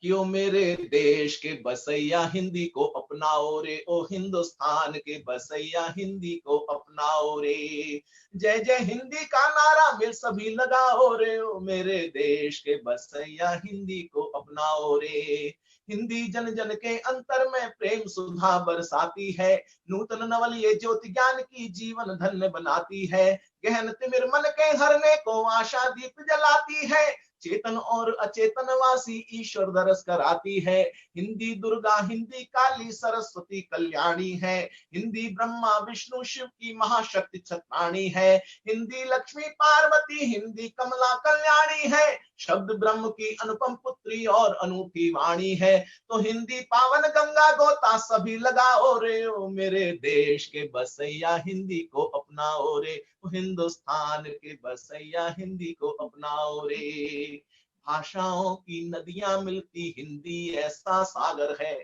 कि ओ मेरे देश के बसैया हिंदी को अपनाओ रे, ओ हिंदुस्तान के बसैया हिंदी को अपनाओ रे। जय जय हिंदी का नारा मिल सभी लगाओ रे, ओ मेरे देश के बसैया हिंदी को अपनाओ रे। हिंदी जन जन के अंतर में प्रेम सुधा बरसाती है, नूतन नवल ये ज्योति ज्ञान की जीवन धन्य बनाती है। गहन तिमिर मन के हरने को आशा दीप जलाती है, चेतन और अचेतन वासी ईश्वर दरस कराती है। हिंदी दुर्गा हिंदी काली सरस्वती कल्याणी है, हिंदी ब्रह्मा विष्णु शिव की महाशक्ति छत्राणी है। हिंदी लक्ष्मी पार्वती हिंदी कमला कल्याणी है, शब्द ब्रह्म की अनुपम पुत्री और अनूठी वाणी है। तो हिंदी पावन गंगा गोता सभी लगाओ रे, ओ मेरे देश के बसैया हिंदी को अपनाओ रे, हिंदुस्तान के बसैया हिंदी को अपनाओ रे। भाषाओं की नदियां मिलती हिंदी ऐसा सागर है।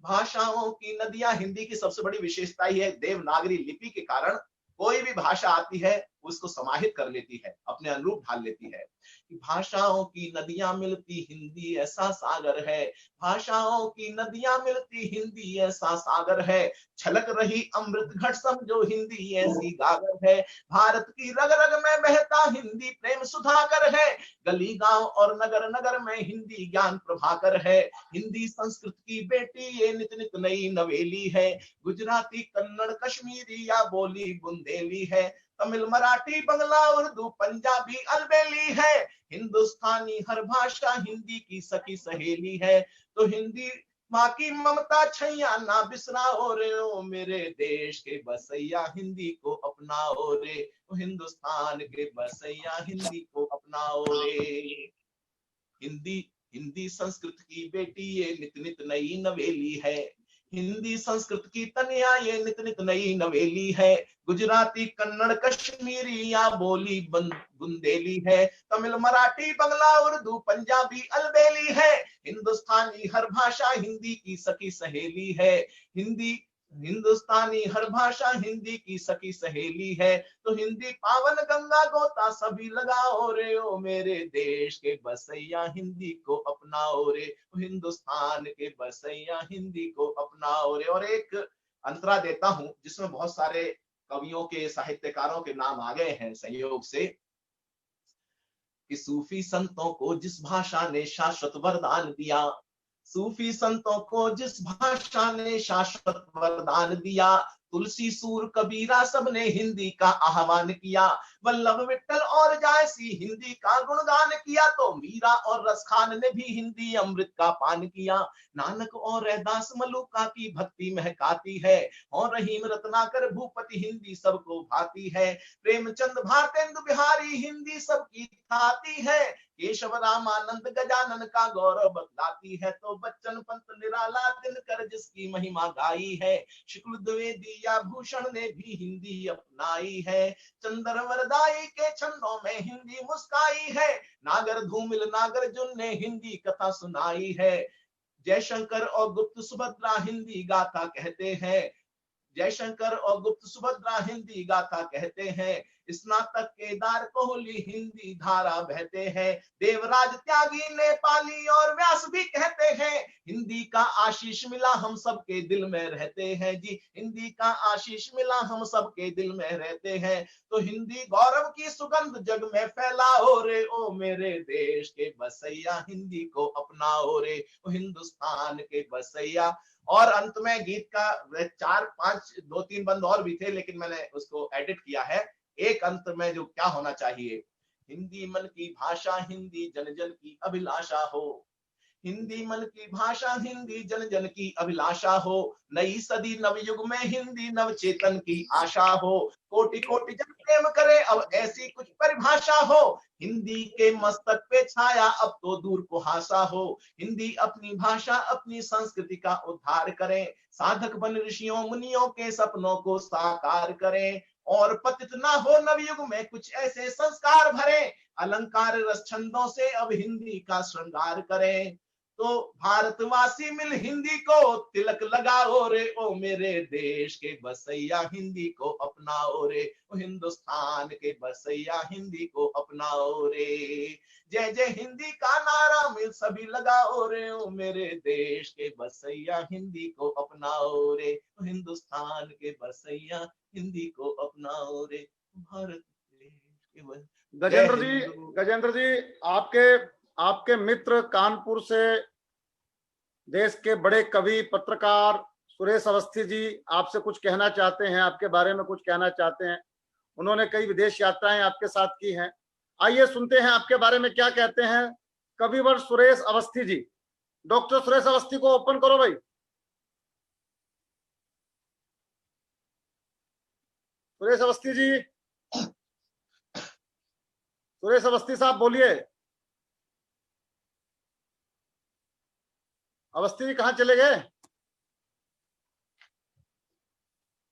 भाषाओं की नदियां, हिंदी की सबसे बड़ी विशेषता ही है देवनागरी लिपि के कारण कोई भी भाषा आती है उसको समाहित कर लेती है, अपने अनुरूप ढाल लेती है कि भाषाओं की नदियां मिलती हिंदी ऐसा सागर है, भाषाओं की नदियां मिलती हिंदी ऐसा सागर है, छलक रही अमृत घट समझो हिंदी ऐसी गागर है, भारत की रग रग में बहता हिंदी प्रेम सुधाकर है, गली गांव और नगर नगर में हिंदी ज्ञान प्रभाकर है, हिंदी संस्कृत की बेटी ये नित नित नई नवेली है, गुजराती कन्नड़ कश्मीरी या बोली बुंदेली है, तमिल मराठी बंगला उर्दू पंजाबी अलबेली है, हिंदुस्तानी हर भाषा हिंदी की सखी सहेली है, तो हिंदी माँ की ममता छैया ना बिसराओ रे, ओ मेरे देश के बसैया हिंदी को अपनाओ रे, ओ हिंदुस्तान के बसैया हिंदी को अपनाओ रे। हिंदी हिंदी संस्कृत की बेटी ये नित नित नई नवेली है, हिंदी संस्कृत की तनिया ये नित नित नई नवेली है, गुजराती कन्नड़ कश्मीरी या बोली बुंदेली है, तमिल मराठी बंगला उर्दू पंजाबी अलबेली है, हिंदुस्तानी हर भाषा हिंदी की सखी सहेली है, हिंदुस्तानी हर भाषा हिंदी की सखी सहेली है, तो हिंदी पावन गंगा गोता सभी लगाओ रे, ओ मेरे देश के बसैया हिंदी को अपनाओ रे, हिंदुस्तान के बसैया हिंदी को अपनाओ रे। और एक अंतरा देता हूं जिसमें बहुत सारे कवियों के साहित्यकारों के नाम आ गए हैं संयोग से, कि सूफी संतों को जिस भाषा ने शाश्वत वरदान दिया, सूफी संतों को जिस भाषा ने शाश्वत वरदान दिया, तुलसी सूर कबीरा सबने हिंदी का आह्वान किया, वल्लभ विट्ठल और जायसी हिंदी का गुणगान किया, तो मीरा और रसखान ने भी हिंदी अमृत का पान किया, नानक और रैदास मलुका की भक्ति महकाती है, और रहीम रत्नाकर भूपति हिंदी सबको भाती है, प्रेमचंद भारतेंदु बिहारी हिंदी सबकी थाती है, केशव रामानंद गजानन का गौरव बतलाती है, तो बच्चन पंत निराला दिनकर जिसकी महिमा गाई है, शुक्ल द्विवेदी या भूषण ने भी हिंदी अपनाई है, चंद्र वरदाई के छंदों में हिंदी मुस्काई है, नागर धूमिल नागार्जुन ने हिंदी कथा सुनाई है, जयशंकर और गुप्त सुभद्रा हिंदी गाथा कहते हैं, जयशंकर और गुप्त सुभद्रा हिंदी गाथा कहते हैं, स्नातक केदार कोहली हिंदी धारा बहते हैं, देवराज त्यागी नेपाली और व्यास भी कहते हैं, हिंदी का आशीष मिला हम सबके दिल में रहते हैं जी, हिंदी का आशीष मिला हम सबके दिल में रहते हैं, तो हिंदी गौरव की सुगंध जग में फैलाओ रे, ओ मेरे देश के बसैया हिंदी को अपनाओ रे, ओ हिंदुस्तान के बसैया। और अंत में गीत का 4-5 2-3 बंद और भी थे लेकिन मैंने उसको एडिट किया है। एक अंत में जो क्या होना चाहिए, हिंदी मन की भाषा हिंदी जन जन की अभिलाषा हो, हिंदी मन की भाषा हिंदी जन जन की अभिलाषा हो, नई सदी नवयुग में हिंदी नव चेतन की आशा हो, कोटि कोटि जन प्रेम करे अब ऐसी कुछ परिभाषा हो, हिंदी के मस्तक पे छाया अब तो दूर कुहासा हो, हिंदी अपनी भाषा अपनी संस्कृति का उद्धार करें, साधक बन ऋषियों मुनियों के सपनों को साकार करें, और पतित ना हो नवयुग में कुछ ऐसे संस्कार भरे, अलंकार रस छंदों से अब हिंदी का श्रृंगार करें, तो भारतवासी मिल हिंदी को तिलक लगाओ रे, ओ मेरे देश के बसैया हिंदी को अपनाओ रे, ओ हिंदुस्तान के बसैया हिंदी को अपनाओ रे, जय जय हिंदी का नारा मिल सभी लगाओ रे, ओ मेरे देश के बसैया हिंदी को अपनाओ रे, ओ हिंदुस्तान के बसैया हिंदी को अपनाओ रे, भारत देश के गजेंद्र जी आपके मित्र कानपुर से देश के बड़े कवि पत्रकार सुरेश अवस्थी जी आपसे कुछ कहना चाहते हैं, आपके बारे में कुछ कहना चाहते हैं। उन्होंने कई विदेश यात्राएं आपके साथ की हैं। आइए सुनते हैं आपके बारे में क्या कहते हैं कविवर सुरेश अवस्थी जी। डॉक्टर सुरेश अवस्थी को ओपन करो भाई। सुरेश अवस्थी जी, सुरेश अवस्थी साहब बोलिए। अवस्थी जी कहाँ चले गए?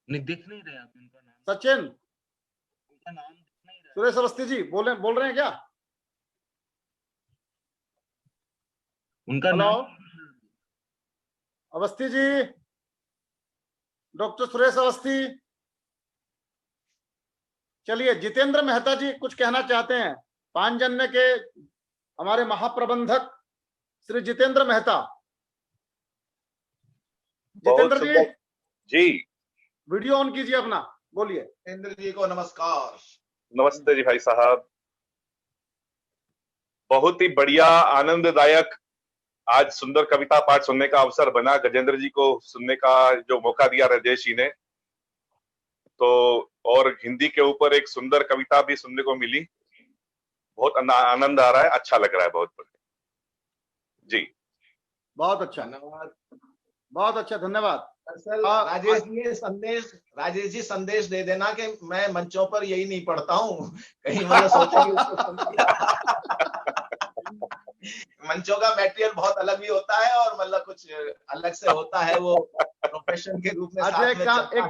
नहीं दिख नहीं रहा उनका नाम। सचिन, उनका नाम दिख नहीं रहा। सुरेश अवस्थी जी बोल रहे हैं क्या? उनका हेलो नाम अवस्थी जी, डॉक्टर सुरेश अवस्थी चलिए, जितेंद्र मेहता जी कुछ कहना चाहते हैं, पांचजन्य के हमारे महाप्रबंधक श्री जितेंद्र मेहता। जितेंद्र जी, जी वीडियो ऑन कीजिए अपना, बोलिए। जितेंद्र जी को नमस्कार। नमस्ते जी भाई साहब, बहुत ही बढ़िया आनंददायक आज सुंदर कविता पाठ सुनने का अवसर बना। गजेंद्र जी को सुनने का जो मौका दिया राजेश जी ने, तो और हिंदी के ऊपर एक सुंदर कविता भी सुनने को मिली। बहुत आनंद आ रहा है, अच्छा लग रहा है, बहुत बढ़िया जी। बहुत अच्छा, धन्यवाद, बहुत अच्छा, धन्यवाद। राजेश जी संदेश दे देना कि मैं मंचों पर यही नहीं पढ़ता हूँ, कहीं मतलब सोचेंगे मंचों का मटेरियल बहुत अलग भी होता है और मतलब कुछ अलग से होता है, वो प्रोफेशन के रूप में। अच्छा, एक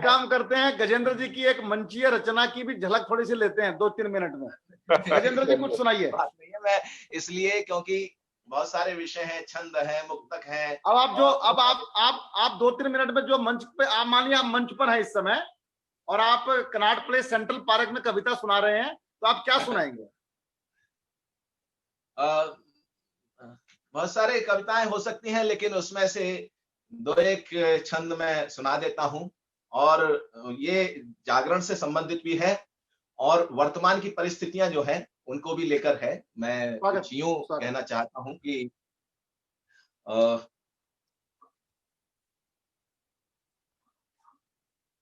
काम करते हैं, गजेंद्र जी की एक मंचीय रचना की भी झलक थोड़ी सी लेते हैं 2-3 मिनट में। गजेंद्र जी कुछ सुनाइए। बात नहीं है, मैं इसलिए क्योंकि बहुत सारे विषय हैं, छंद है, मुक्तक है। अब आप 2-3 मिनट में जो मंच पे आप, मान लिया आप मंच पर हैं इस समय और आप कनॉट प्लेस सेंट्रल पार्क में कविता सुना रहे हैं, तो आप क्या सुनाएंगे? बहुत सारे कविताएं हो सकती हैं, लेकिन उसमें से 2-1 छंद मैं सुना देता हूं, और ये जागरण से संबंधित भी है और वर्तमान की परिस्थितियां जो है उनको भी लेकर है। मैं कुछ यूं कहना चाहता हूं कि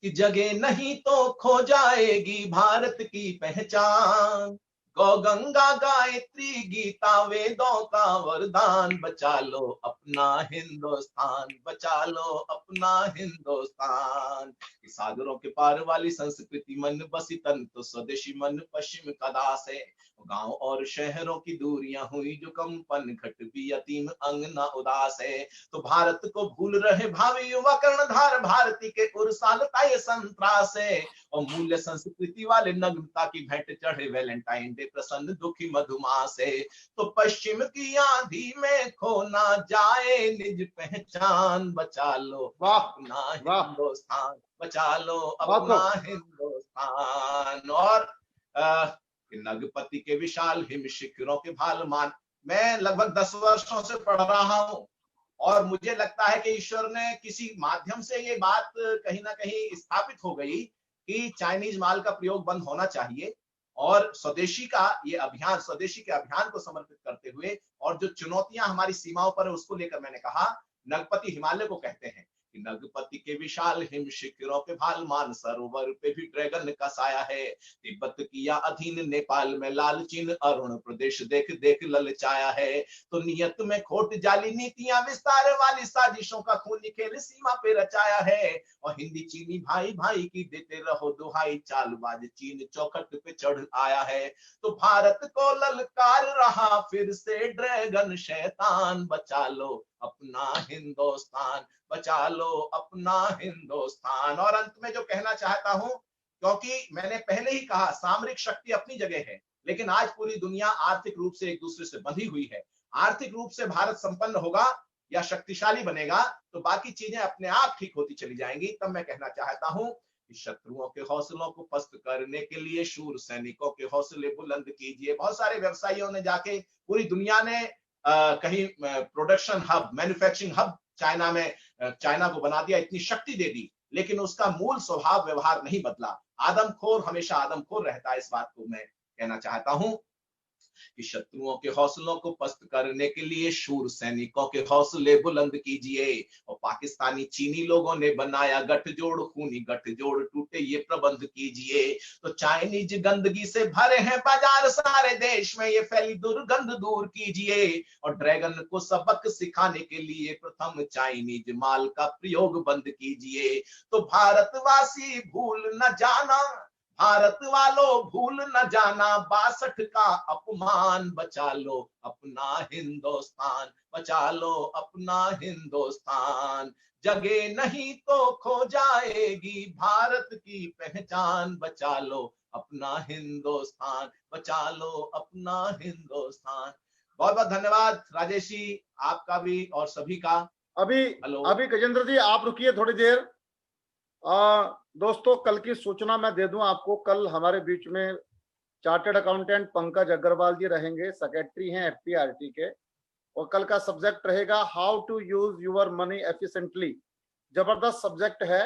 जगह नहीं तो खो जाएगी भारत की पहचान, गौ गंगा गायत्री गीता वेदों का वरदान, बचा लो अपना हिंदुस्तान, बचा लो अपना हिंदुस्तान। सागरों के पार वाली संस्कृति मन बसी तन, तो स्वदेशी मन पश्चिम का दास है। गांव और शहरों की दूरियां हुई जो कंपन, घट भी यतीम अंगना उदास है। तो भारत को भूल रहे भावी युवा कर्णधार, भारती के उर्सालता ये संत्रास है। और मूल्य संस्कृति वाले नग्नता की भेंट चढ़े वैलेंटाइन डे, प्रसन्न दुखी मधुमास है। तो पश्चिम की आंधी में खो ना जाए निज पहचान, बचा लो अपना हिंदुस्तान, बचा लो अपना हिंदुस्तान। और नगपति के विशाल हिम शिखरों के भाल मान। मैं लगभग 10 वर्षों से पढ़ रहा हूं और मुझे लगता है कि ईश्वर ने किसी माध्यम से ये बात कहीं ना कहीं स्थापित हो गई कि चाइनीज माल का प्रयोग बंद होना चाहिए, और स्वदेशी का ये अभियान, स्वदेशी के अभियान को समर्पित करते हुए, और जो चुनौतियां हमारी सीमाओं पर है उसको लेकर मैंने कहा, नगपति हिमालय को कहते हैं कि नगपति के विशाल हिम शिखरों पे भाल मान, सरोवर पे भी ड्रैगन का साया है। तिब्बत किया अधीन नेपाल में लाल चिन्ह, अरुण प्रदेश देख देख ललचाया है। तो नियत में खोट जाली नीतियां विस्तार वाली साजिशों का खूनी खेल सीमा पे रचाया है। और हिंदी चीनी भाई भाई की देते रहो दुहाई, चालबाज चीन चौखट पे चढ़ आया है। तो भारत को ललकार रहा फिर से ड्रैगन शैतान, बचा लो अपना हिंदुस्तान, बचा लो अपना हिंदुस्तान। और अंत में जो कहना चाहता हूं, क्योंकि मैंने पहले ही कहा सामरिक शक्ति अपनी जगह है, लेकिन आज पूरी दुनिया आर्थिक रूप से एक दूसरे से बंधी हुई है। आर्थिक रूप से भारत संपन्न होगा या शक्तिशाली बनेगा तो बाकी चीजें अपने आप ठीक होती चली जाएंगी। तब मैं कहना चाहता हूं कि शत्रुओं के हौसलों को पस्त करने के लिए शूर सैनिकों के हौसले बुलंद कीजिए। बहुत सारे व्यवसायियों ने जाके, पूरी दुनिया ने कहीं production hub, manufacturing hub China में, चाइना को बना दिया, इतनी शक्ति दे दी, लेकिन उसका मूल स्वभाव व्यवहार नहीं बदला। आदमखोर हमेशा आदमखोर रहता है। इस बात को मैं कहना चाहता हूं कि शत्रुओं के हौसलों को पस्त करने के लिए शूर सैनिकों के हौसले बुलंद कीजिए। और पाकिस्तानी चीनी लोगों ने बनाया गठजोड़, खूनी गठजोड़ टूटे ये प्रबंध कीजिए। तो चाइनीज गंदगी से भरे हैं बाजार सारे देश में, ये फैली दुर्गंध दूर कीजिए। और ड्रैगन को सबक सिखाने के लिए प्रथम चाइनीज माल का प्रयोग बंद कीजिए। तो भारतवासी भूल न जाना, भारत वालों भूल न जाना 62 का अपमान, बचा लो अपना हिंदुस्तान, बचा लो अपना हिंदुस्तान। जगह नहीं तो खो जाएगी भारत की पहचान, बचा लो अपना हिंदुस्तान, बचा लो अपना हिंदुस्तान। बहुत बहुत धन्यवाद राजेश जी, आपका भी और सभी का। अभी गजेंद्र जी आप रुकिए थोड़ी देर, दोस्तों कल की सूचना मैं दे दूं आपको, कल हमारे बीच में चार्टर्ड अकाउंटेंट पंकज अग्रवाल जी रहेंगे, सेक्रेटरी हैं एफपीआरटी के, और कल का सब्जेक्ट रहेगा how to use your money efficiently. जबरदस्त सब्जेक्ट है,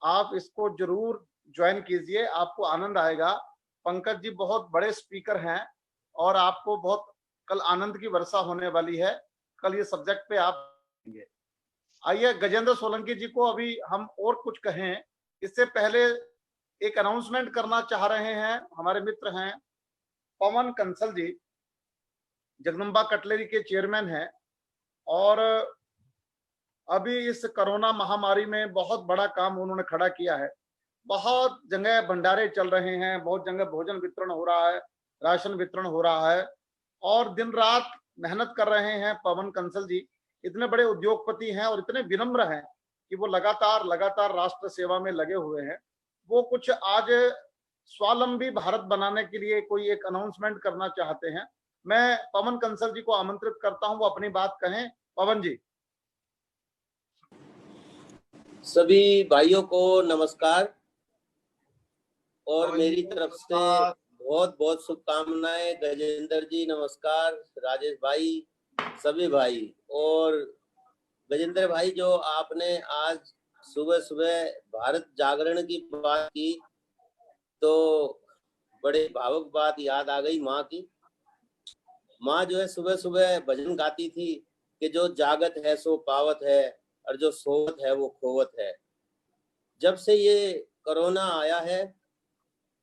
आप इसको जरूर ज्वाइन कीजिए, आपको आनंद आएगा। पंकज जी बहुत बड़े स्पीकर हैं और आपको बहुत कल आनंद की वर्षा होने वाली है। कल ये सब्जेक्ट पे आप आइए गजेंद्र सोलंकी जी को अभी हम और कुछ कहें, इससे पहले एक अनाउंसमेंट करना चाह रहे हैं। हमारे मित्र हैं पवन कंसल जी, जगदम्बा कटलरी के चेयरमैन हैं, और अभी इस कोरोना महामारी में बहुत बड़ा काम उन्होंने खड़ा किया है। बहुत जगह भंडारे चल रहे हैं, बहुत जगह भोजन वितरण हो रहा है, राशन वितरण हो रहा है, और दिन रात मेहनत कर रहे हैं पवन कंसल जी। इतने बड़े उद्योगपति हैं और इतने विनम्र हैं कि वो लगातार राष्ट्र सेवा में लगे हुए हैं। वो कुछ आज स्वावलंबी भारत बनाने के लिए कोई एक अनाउंसमेंट करना चाहते हैं। मैं पवन कंसल जी को आमंत्रित करता हूं, वो अपनी बात कहें। पवन जी। सभी भाइयों को नमस्कार, और मेरी तरफ से बहुत बहुत शुभकामनाएं। गजेंद्र जी नमस्कार, राजेश भाई, सभी भाई। और गजेंद्र भाई, जो आपने आज सुबह सुबह भारत जागरण की बात की, तो बड़े भावुक बात याद आ गई माँ की। माँ जो है सुबह सुबह भजन गाती थी कि जो जागत है सो पावत है, और जो सोवत है वो खोवत है। जब से ये कोरोना आया है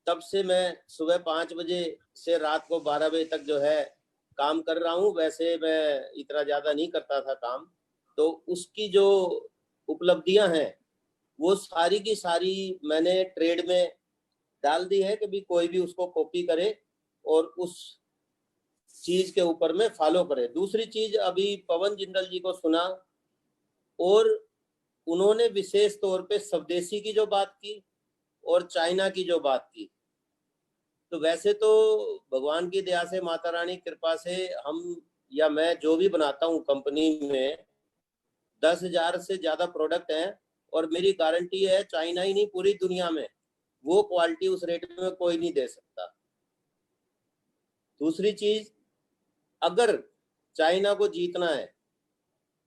तब से मैं सुबह 5 बजे से रात को 12 बजे तक जो है काम कर रहा हूँ। वैसे मैं इतना ज़्यादा नहीं करता था काम, तो उसकी जो उपलब्धियां हैं वो सारी की सारी मैंने ट्रेड में डाल दी है कि भी कोई भी उसको कॉपी करे और उस चीज के ऊपर में फॉलो करे। दूसरी चीज, अभी पवन जिंदल जी को सुना और उन्होंने विशेष तौर पे स्वदेशी की जो बात की और चाइना की जो बात की, तो वैसे तो भगवान की दया से, माता रानी कृपा से हम या मैं जो भी बनाता हूँ कंपनी में 10,000 से ज्यादा प्रोडक्ट हैं, और मेरी गारंटी है चाइना ही नहीं पूरी दुनिया में वो क्वालिटी उस रेट में कोई नहीं दे सकता। दूसरी चीज, अगर चाइना को जीतना है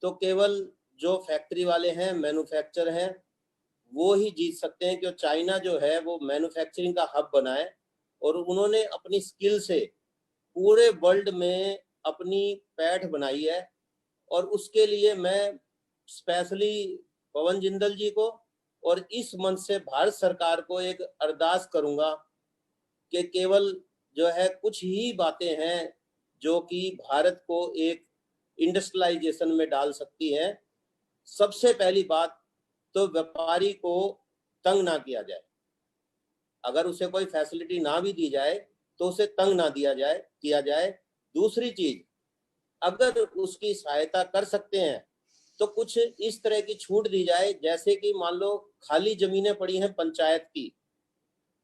तो केवल जो फैक्ट्री वाले हैं, मैन्युफैक्चर हैं, वो ही जीत सकते हैं, क्योंकि चाइना जो है वो मैन्युफैक्चरिंग का हब बना है और उन्होंने अपनी स्किल से पूरे वर्ल्ड में अपनी पैठ बनाई है। और उसके लिए मैं स्पेशली पवन जिंदल जी को और इस मंच से भारत सरकार को एक अरदास करूंगा कि केवल जो है कुछ ही बातें हैं जो कि भारत को एक इंडस्ट्रियलाइजेशन में डाल सकती हैं। सबसे पहली बात तो व्यापारी को तंग ना किया जाए, अगर उसे कोई फैसिलिटी ना भी दी जाए तो उसे तंग ना किया जाए। दूसरी चीज, अगर उसकी सहायता कर सकते हैं तो कुछ इस तरह की छूट दी जाए, जैसे कि मान लो खाली जमीनें पड़ी हैं पंचायत की,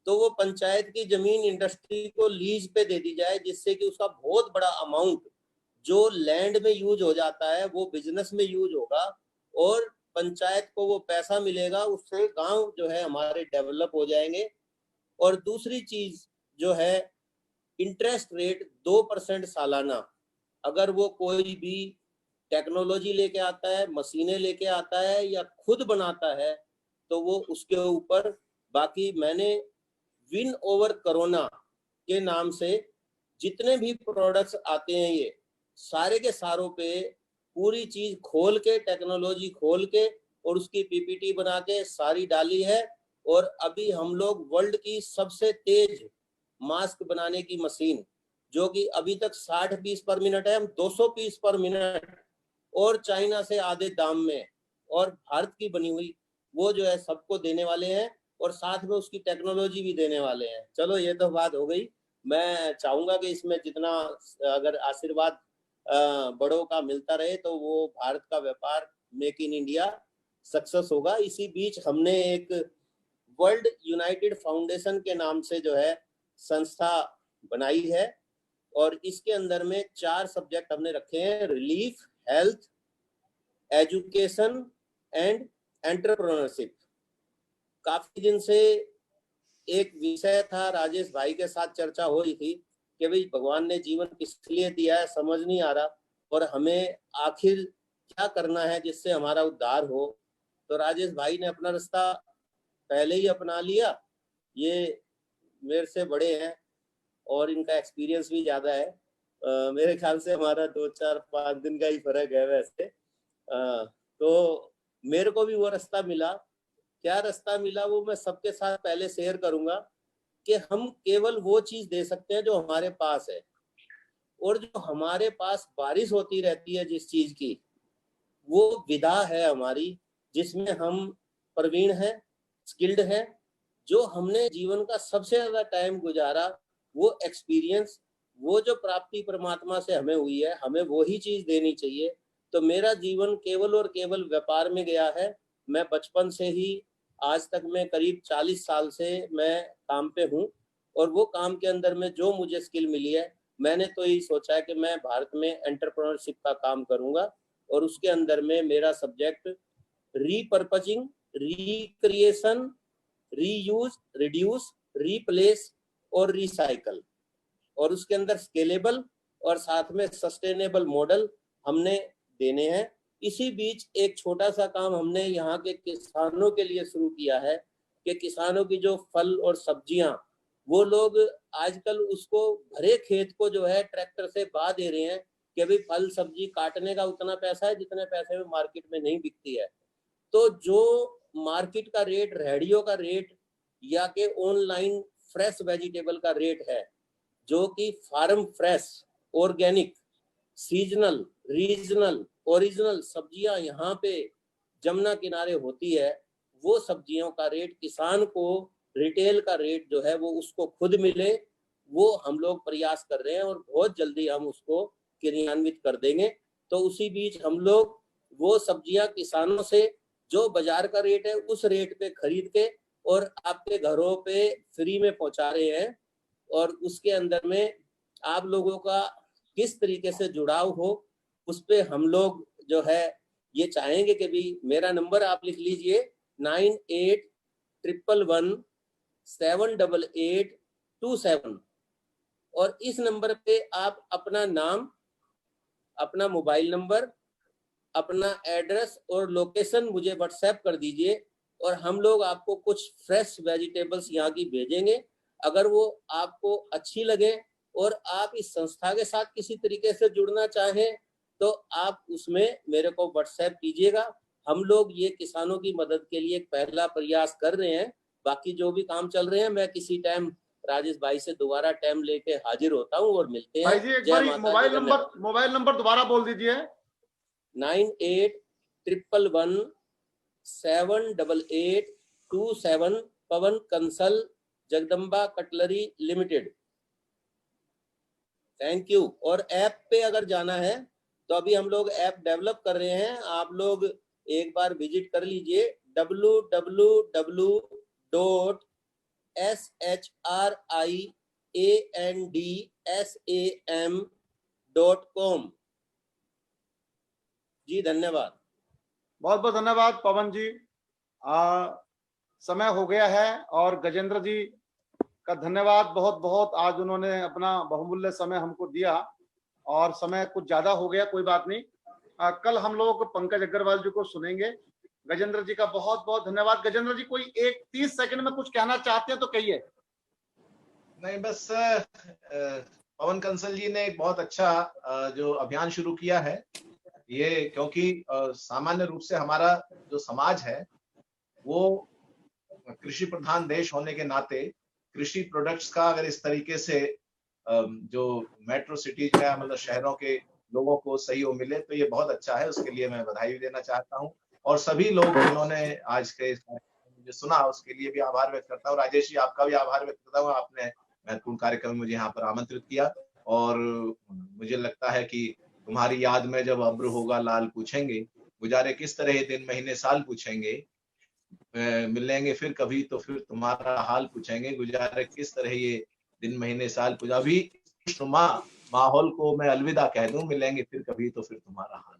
तो वो पंचायत की जमीन इंडस्ट्री को लीज पे दे दी जाए, जिससे कि उसका बहुत बड़ा अमाउंट जो लैंड में यूज हो जाता है वो बिजनेस में यूज होगा और पंचायत को वो पैसा मिलेगा, उससे गांव जो है हमारे डेवलप हो जाएंगे। और दूसरी चीज जो है, इंटरेस्ट रेट 2% सालाना, अगर वो कोई भी टेक्नोलॉजी लेके आता है, मशीनें लेके आता है या खुद बनाता है तो वो उसके ऊपर। बाकी मैंने विन ओवर कोरोना के नाम से जितने भी प्रोडक्ट्स आते हैं ये सारे के सारों पे पूरी चीज खोल के, टेक्नोलॉजी खोल के और उसकी पीपीटी बना के सारी डाली है। और अभी हम लोग वर्ल्ड की सबसे तेज मास्क बनाने की मशीन, जो कि अभी तक 60 पीस पर मिनट है, हम 200 पीस पर मिनट और चाइना से आधे दाम में और भारत की बनी हुई वो जो है सबको देने वाले हैं और साथ में उसकी टेक्नोलॉजी भी देने वाले हैं। चलो ये तो बात हो गई। मैं चाहूंगा कि इसमें जितना अगर आशीर्वाद बड़ों का मिलता रहे तो वो भारत का व्यापार मेक इन इंडिया सक्सेस होगा। इसी बीच हमने एक वर्ल्ड यूनाइटेड फाउंडेशन के नाम से जो है संस्था बनाई है और इसके अंदर में 4 सब्जेक्ट हमने रखे हैं, relief, health, education and entrepreneurship. काफी दिन से एक विषय था, राजेश भाई के साथ चर्चा हो रही थी कि भाई भगवान ने जीवन किस लिए दिया है, समझ नहीं आ रहा, और हमें आखिर क्या करना है जिससे हमारा उद्धार हो। तो राजेश भाई ने अपना रास्ता पहले ही अपना लिया। ये मेरे से बड़े हैं और इनका एक्सपीरियंस भी ज्यादा है। मेरे ख्याल से हमारा 2-4-5 दिन का ही फर्क है वैसे। तो मेरे को भी वो रास्ता मिला। क्या रास्ता मिला वो मैं सबके साथ पहले शेयर करूंगा कि हम केवल वो चीज दे सकते हैं जो हमारे पास है, और जो हमारे पास बारिश होती रहती है जिस चीज की, वो विधा है हमारी, जिसमें हम प्रवीण हैं, स्किल्ड हैं। जो हमने जीवन का सबसे ज्यादा टाइम गुजारा, वो एक्सपीरियंस, वो जो प्राप्ति परमात्मा से हमें हुई है, हमें वो ही चीज देनी चाहिए। तो मेरा जीवन केवल और केवल व्यापार में गया है। मैं बचपन से ही आज तक मैं करीब 40 साल से मैं काम पे हूँ, और वो काम के अंदर में जो मुझे स्किल मिली है, मैंने तो यही सोचा है कि मैं भारत में एंटरप्रेन्योरशिप का काम करूंगा, और उसके अंदर में मेरा subject repurposing, recreation, reuse, reduce, replace और रिसाइकल, और उसके अंदर स्केलेबल और साथ में सस्टेनेबल मॉडल हमने देने हैं। इसी बीच एक छोटा सा काम हमने यहाँ के किसानों के लिए शुरू किया है कि किसानों की जो फल और सब्जियां, वो लोग आजकल उसको भरे खेत को जो है ट्रैक्टर से बहा दे रहे हैं कि भाई फल सब्जी काटने का उतना पैसा है जितने पैसे में मार्केट में नहीं बिकती है। तो जो मार्केट का रेट, रेहड़ियों का रेट या के ऑनलाइन फ्रेश वेजिटेबल का रेट है, जो कि farm fresh, organic, seasonal, regional, original सब्जियां यहाँ पे जमुना किनारे होती है, वो सब्जियों का रेट किसान को, रिटेल का रेट जो है वो उसको खुद मिले, वो हम लोग प्रयास कर रहे हैं और बहुत जल्दी हम उसको क्रियान्वित कर देंगे। तो उसी बीच हम लोग वो सब्जियां किसानों से जो बाजार का रेट है उस रेट पे खरीद के और आपके घरों पे फ्री में पहुंचा रहे हैं, और उसके अंदर में आप लोगों का किस तरीके से जुड़ाव हो उस पे हम लोग जो है ये चाहेंगे कि भी मेरा नंबर आप लिख लीजिए 9811178827, और इस नंबर पे आप अपना नाम, अपना मोबाइल नंबर, अपना एड्रेस और लोकेशन मुझे व्हाट्सएप कर दीजिए, और हम लोग आपको कुछ फ्रेश वेजिटेबल्स यहाँ की भेजेंगे। अगर वो आपको अच्छी लगे और आप इस संस्था के साथ किसी तरीके से जुड़ना चाहें तो आप उसमें मेरे को व्हाट्सएप कीजिएगा। हम लोग ये किसानों की मदद के लिए एक पहला प्रयास कर रहे हैं। बाकी जो भी काम चल रहे हैं, मैं किसी टाइम राजेश भाई से दोबारा टाइम लेके हाजिर होता हूँ और मिलते हैं। भाई जी एक बार मोबाइल नंबर दोबारा बोल दीजिए। 9811178827, Pawan Kansal, Jagdamba cutlery limited. Thank you. और ऐप पे अगर जाना है तो अभी हम लोग ऐप डेवलप कर रहे हैं, आप लोग एक बार विजिट कर लीजिए www.shriandsam.com। जी धन्यवाद। बहुत बहुत धन्यवाद पवन जी। समय हो गया है और गजेंद्र जी का धन्यवाद बहुत बहुत। आज उन्होंने अपना बहुमूल्य समय हमको दिया और समय कुछ ज्यादा हो गया, कोई बात नहीं। कल हम लोग पंकज अग्रवाल जी को सुनेंगे। गजेंद्र जी का बहुत बहुत धन्यवाद। गजेंद्र जी कोई 30 सेकंड में कुछ कहना चाहते हैं तो कहिए। नहीं, बस पवन कंसल जी ने एक बहुत अच्छा जो अभियान शुरू किया है ये, क्योंकि सामान्य रूप से हमारा जो समाज है वो कृषि प्रधान देश होने के नाते कृषि प्रोडक्ट्स का अगर इस तरीके से जो मेट्रो सिटीज है, मतलब शहरों के लोगों को सही हो मिले तो ये बहुत अच्छा है। उसके लिए मैं बधाई भी देना चाहता हूँ और सभी लोग जिन्होंने आज के मुझे सुना उसके लिए भी आभार व्यक्त करता हूँ। राजेश जी आपका भी आभार व्यक्त करता हूँ, आपने महत्वपूर्ण कार्यक्रम में मुझे यहाँ पर आमंत्रित किया और मुझे लगता है कि तुम्हारी याद में जब अब्र होगा लाल पूछेंगे, गुजारे किस तरह दिन महीने साल पूछेंगे, मिलेंगे फिर कभी तो फिर तुम्हारा हाल पूछेंगे, गुजारे किस तरह ये दिन महीने साल पूछा। अभी माहौल को मैं अलविदा कह दूं, मिलेंगे फिर कभी तो फिर तुम्हारा हाल।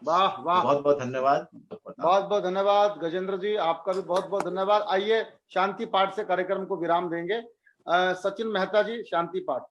वाह वाह, बहुत बहुत धन्यवाद। बहुत बहुत धन्यवाद गजेंद्र जी, आपका भी बहुत बहुत धन्यवाद। आइए शांति पाठ से कार्यक्रम को विराम देंगे। सचिन मेहता जी, शांति पाठ।